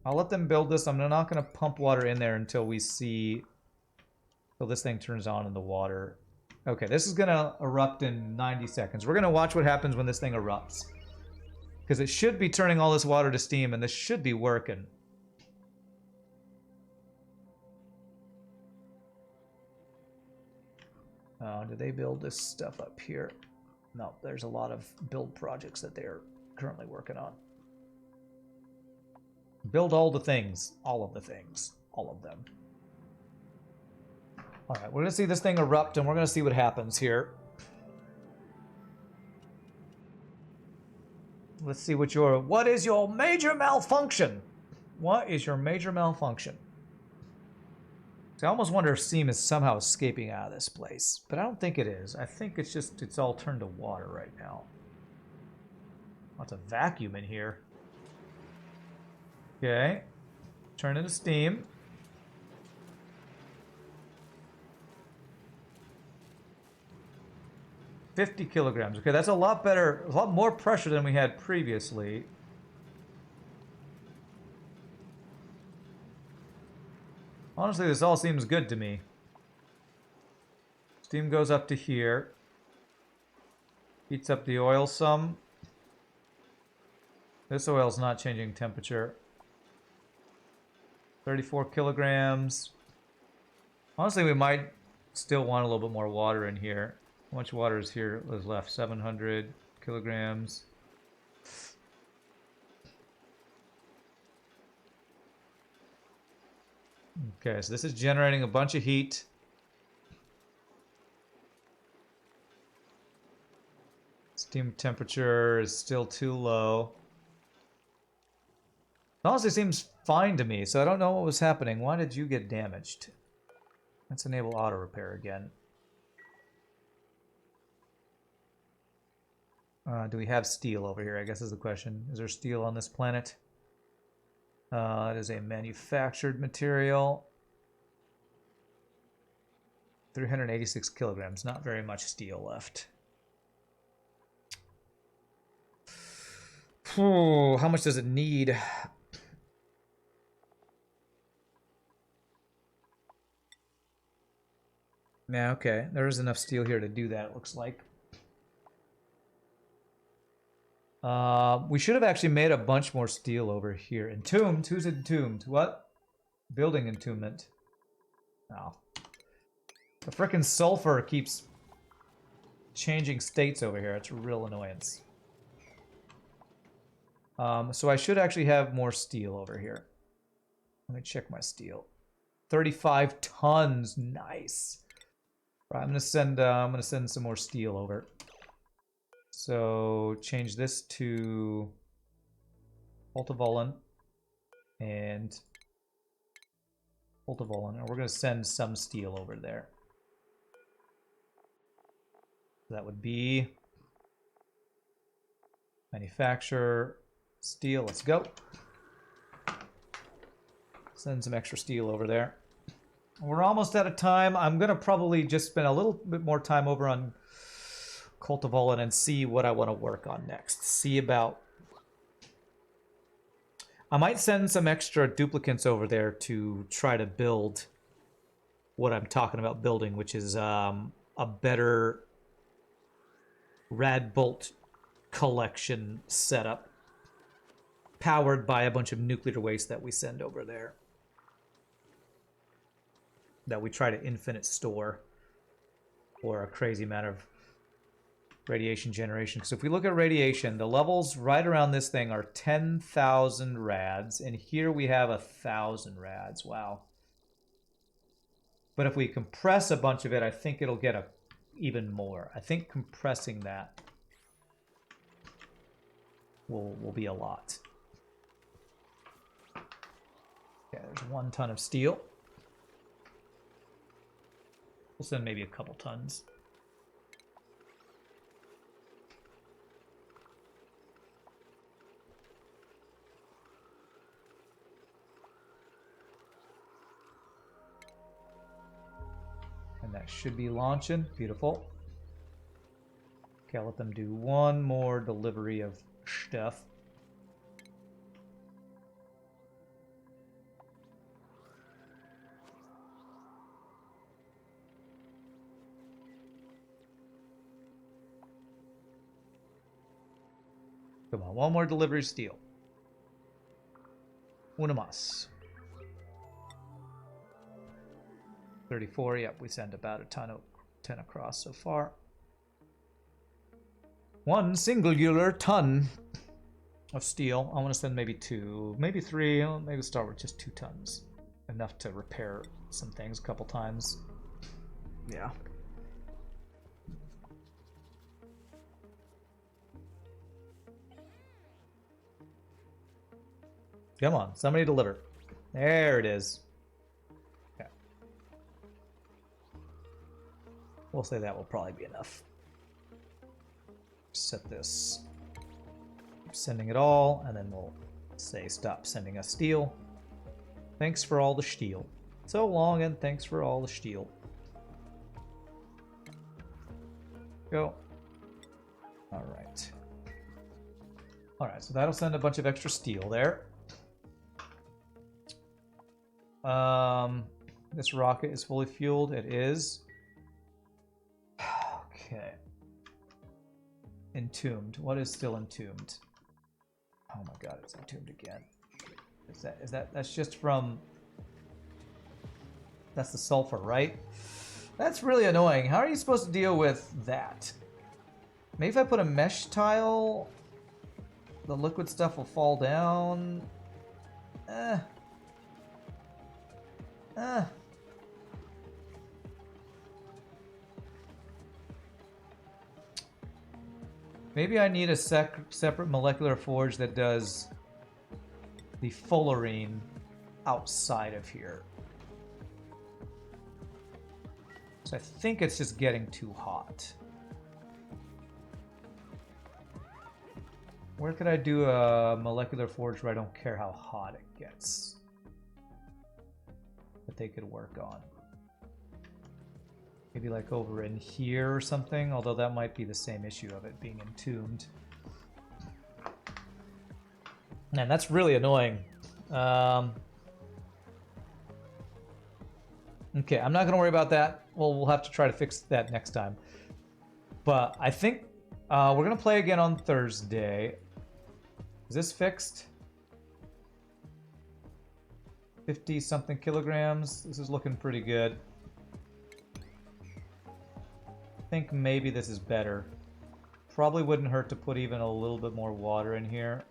let them build this. I'm not going to pump water in there until we see... Until this thing turns on in the water. Okay, this is going to erupt in 90 seconds. We're going to watch what happens when this thing erupts. Because it should be turning all this water to steam, and this should be working. Do they build this stuff up here? No, there's a lot of build projects that they're currently working on. Build all the things. All of the things. All of them. Alright, we're going to see this thing erupt, and we're going to see what happens here. Let's see what your... What is your major malfunction? What is your major malfunction? So I almost wonder if steam is somehow escaping out of this place. But I don't think it is. I think it's just... It's all turned to water right now. Lots of vacuum in here. Okay. Turn into steam. $50 kilograms. Okay, that's a lot better, a lot more pressure than we had previously. Honestly, this all seems good to me. Steam goes up to here. Heats up the oil some. This oil's not changing temperature. 34 kilograms. Honestly, we might still want a little bit more water in here. How much water is here is left? 700 kilograms. Okay, so this is generating a bunch of heat. Steam temperature is still too low. It honestly seems fine to me, so I don't know what was happening. Why did you get damaged? Let's enable auto repair again. Do we have steel over here, I guess is the question. Is there steel on this planet? It is a manufactured material. 386 kilograms. Not very much steel left. Ooh, how much does it need? Yeah, okay. There is enough steel here to do that, it looks like. We should have actually made a bunch more steel over here. Entombed? Who's entombed? What? Building entombment. Oh. The frickin' sulfur keeps changing states over here. It's a real annoyance. So I should actually have more steel over here. Let me check my steel. 35 tons. Nice. Right, I'm gonna send some more steel over. So change this to Ultraviolet and Ultraviolet, and we're gonna send some steel over there. That would be manufacture steel. Let's go. Send some extra steel over there. We're almost out of time. I'm gonna probably just spend a little bit more time over on Cultivolan and see what I want to work on next. See about... I might send some extra duplicates over there to try to build what I'm talking about building, which is a better rad bolt collection setup powered by a bunch of nuclear waste that we send over there. That we try to infinite store for a crazy amount of radiation generation. Because if we look at radiation, the levels right around this thing are 10,000 rads, and here we have 1,000 rads. Wow. But if we compress a bunch of it, I think it'll get even more. I think compressing that will be a lot. Okay, there's 1 ton of steel. We'll send maybe a couple tons. And that should be launching. Beautiful. Okay, I'll let them do 1 more delivery of stuff. Come on, 1 more delivery of steel. Una más. 34, yep, we sent about a 10 across so far. 1 singular ton of steel. I want to send maybe 2, maybe 3, maybe start with just 2 tons. Enough to repair some things a couple times. Yeah. Come on, somebody deliver. There it is. Okay. We'll say that will probably be enough. Set this. Keep sending it all, and then we'll say stop sending us steel. Thanks for all the steel. So long, and thanks for all the steel. Go. Alright. Alright, so that'll send a bunch of extra steel there. This rocket is fully fueled. It is. Okay. Entombed. What is still entombed? Oh my god, it's entombed again. That's just from... That's the sulfur, right? That's really annoying. How are you supposed to deal with that? Maybe if I put a mesh tile, the liquid stuff will fall down. Maybe I need a separate molecular forge that does the fullerene outside of here. So I think it's just getting too hot. Where could I do a molecular forge where I don't care how hot it gets that they could work on. Maybe like over in here or something, although that might be the same issue of it being entombed. Man, that's really annoying. Okay, I'm not going to worry about that. Well, we'll have to try to fix that next time. But I think we're going to play again on Thursday. Is this fixed? 50-something kilograms. This is looking pretty good. I think maybe this is better. Probably wouldn't hurt to put even a little bit more water in here.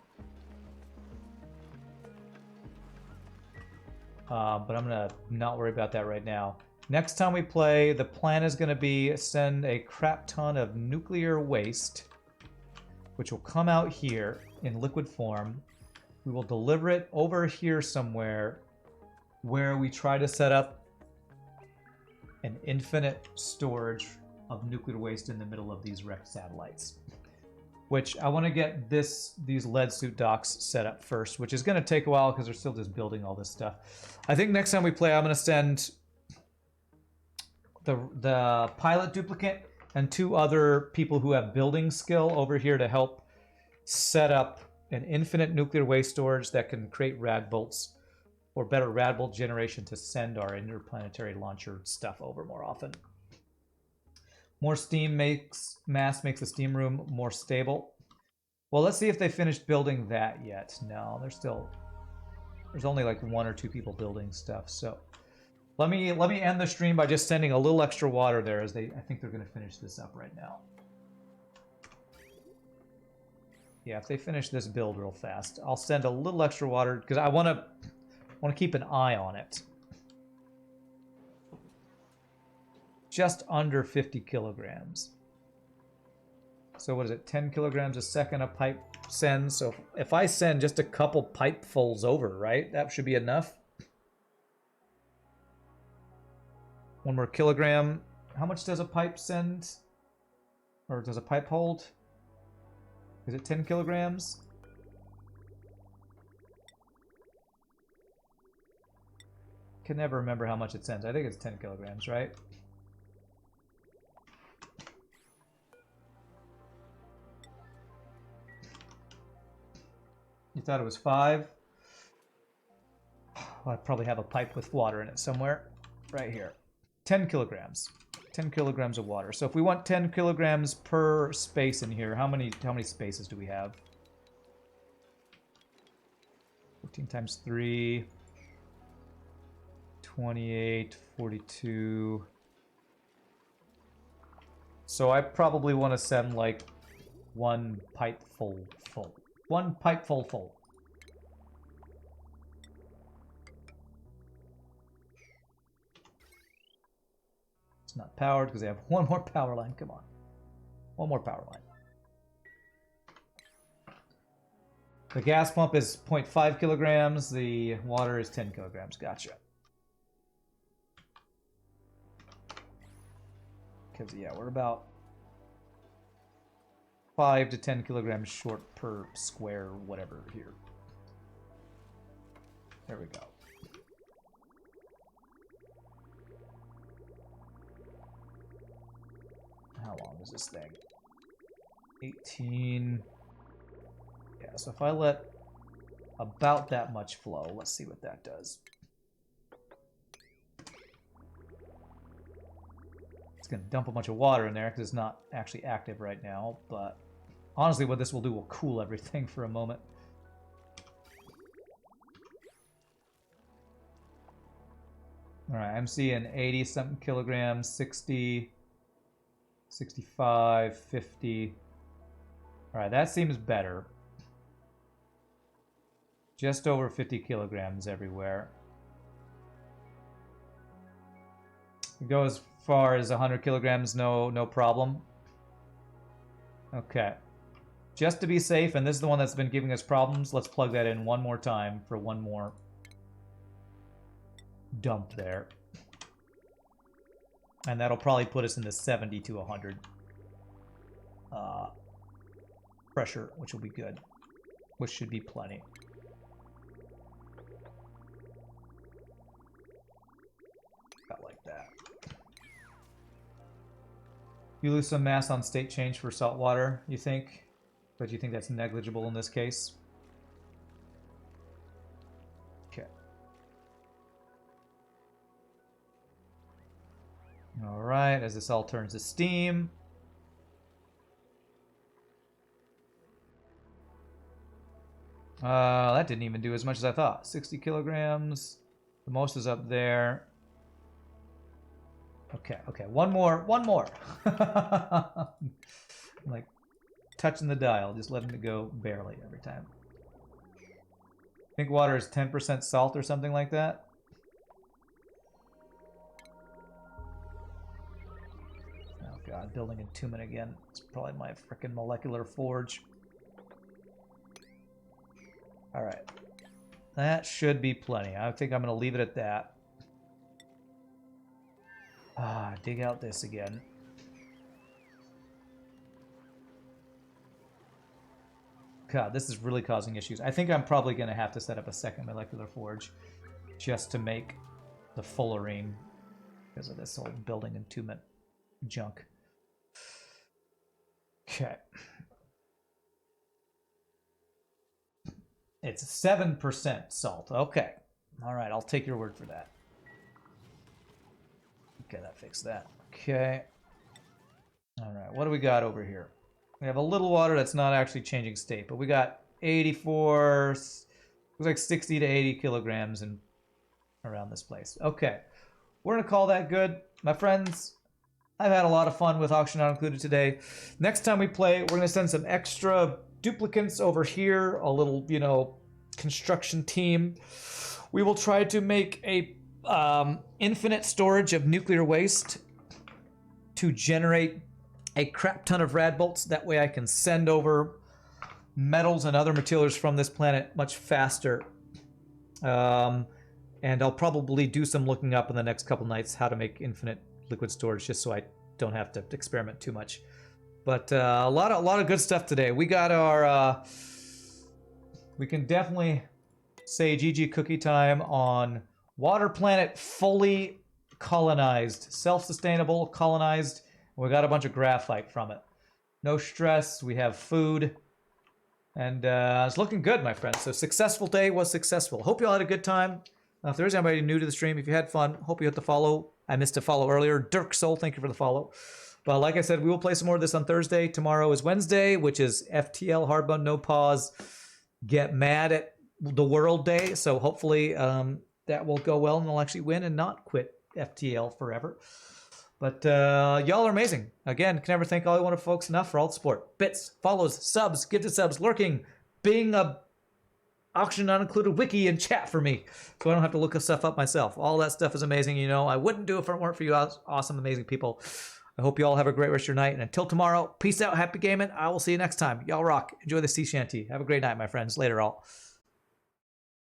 But I'm going to not worry about that right now. Next time we play, the plan is going to be send a crap ton of nuclear waste, which will come out here in liquid form. We will deliver it over here somewhere where we try to set up an infinite storage of nuclear waste in the middle of these wrecked satellites. Which I want to get these lead suit docks set up first, which is going to take a while because they're still just building all this stuff. I think next time we play, I'm going to send the pilot duplicate and 2 other people who have building skill over here to help set up an infinite nuclear waste storage that can create rad bolts, or better, rad bolt generation to send our interplanetary launcher stuff over more often. More steam mass makes the steam room more stable. Well, let's see if they finished building that yet. No, there's only like 1 or 2 people building stuff. So let me end the stream by just sending a little extra water there, as I think they're going to finish this up right now. Yeah, if they finish this build real fast, I'll send a little extra water because I want to keep an eye on it. Just under 50 kilograms. So what is it, 10 kilograms a second a pipe sends? So if I send just a couple pipefuls over, right, that should be enough. 1 more kilogram. How much does a pipe send? Or does a pipe hold? Is it 10 kilograms? Can never remember how much it sends. I think it's 10 kilograms, right? You thought it was 5? Well, I probably have a pipe with water in it somewhere. Right here. 10 kilograms. 10 kilograms of water. So if we want 10 kilograms per space in here, how many spaces do we have? 14 times 3. 28, 42. So I probably want to send like 1 pipe full. 1 pipe full. It's not powered because they have 1 more power line. Come on. 1 more power line. The gas pump is 0.5 kilograms. The water is 10 kilograms. Gotcha. Because, yeah, we're about 5 to 10 kilograms short per square whatever here. There we go. How long is this thing? 18. Yeah, so if I let about that much flow, let's see what that does. It's going to dump a bunch of water in there because it's not actually active right now, but honestly what this will do will cool everything for a moment. Alright, I'm seeing 80-something kilograms, 60, 65, 50. Alright, that seems better. Just over 50 kilograms everywhere. Go as far as 100 kilograms, no problem. Okay. Just to be safe, and this is the one that's been giving us problems, let's plug that in 1 more time for 1 more dump there. And that'll probably put us in the 70 to 100 pressure, which will be good. Which should be plenty. You lose some mass on state change for salt water, you think? But you think that's negligible in this case? Okay. Alright, as this all turns to steam. That didn't even do as much as I thought. 60 kilograms. The most is up there. Okay, okay. One more. Like touching the dial, just letting it go barely every time. I think water is 10% salt or something like that. Oh god, building entombment again. It's probably my frickin' molecular forge. Alright. That should be plenty. I think I'm going to leave it at that. Dig out this again. God, this is really causing issues. I think I'm probably going to have to set up a second molecular forge just to make the fullerene because of this whole building entombment junk. Okay. It's 7% salt. Okay. All right, I'll take your word for that. Okay, that fixed that. Okay. All right, what do we got over here? We have a little water that's not actually changing state, but we got 84, looks like 60 to 80 kilograms in around this place. Okay, we're going to call that good. My friends, I've had a lot of fun with Auction Not Included today. Next time we play, we're going to send some extra duplicants over here, a little, you know, construction team. We will try to make a infinite storage of nuclear waste to generate a crap ton of rad bolts. That way I can send over metals and other materials from this planet much faster. And I'll probably do some looking up in the next couple nights how to make infinite liquid storage, just so I don't have to experiment too much. But a lot of good stuff today. We got our we can definitely say GG cookie time on Water Planet fully colonized, self-sustainable, colonized. We got a bunch of graphite from it. No stress. We have food. And it's looking good, my friends. So successful day was successful. Hope you all had a good time. If there is anybody new to the stream, if you had fun, hope you hit the follow. I missed a follow earlier. Dirk Soul, thank you for the follow. But like I said, we will play some more of this on Thursday. Tomorrow is Wednesday, which is FTL, Hard Button, No Pause, Get Mad at the World Day. So hopefully that will go well and they'll actually win and not quit FTL forever. But y'all are amazing. Again, can never thank all you want folks enough for all the support. Bits, follows, subs, gifted subs, lurking, being a Auction Not Included wiki and chat for me, so I don't have to look this stuff up myself. All that stuff is amazing. You know, I wouldn't do it if it weren't for you awesome, amazing people. I hope you all have a great rest of your night. And until tomorrow, peace out, happy gaming. I will see you next time. Y'all rock. Enjoy the sea shanty. Have a great night, my friends. Later, all.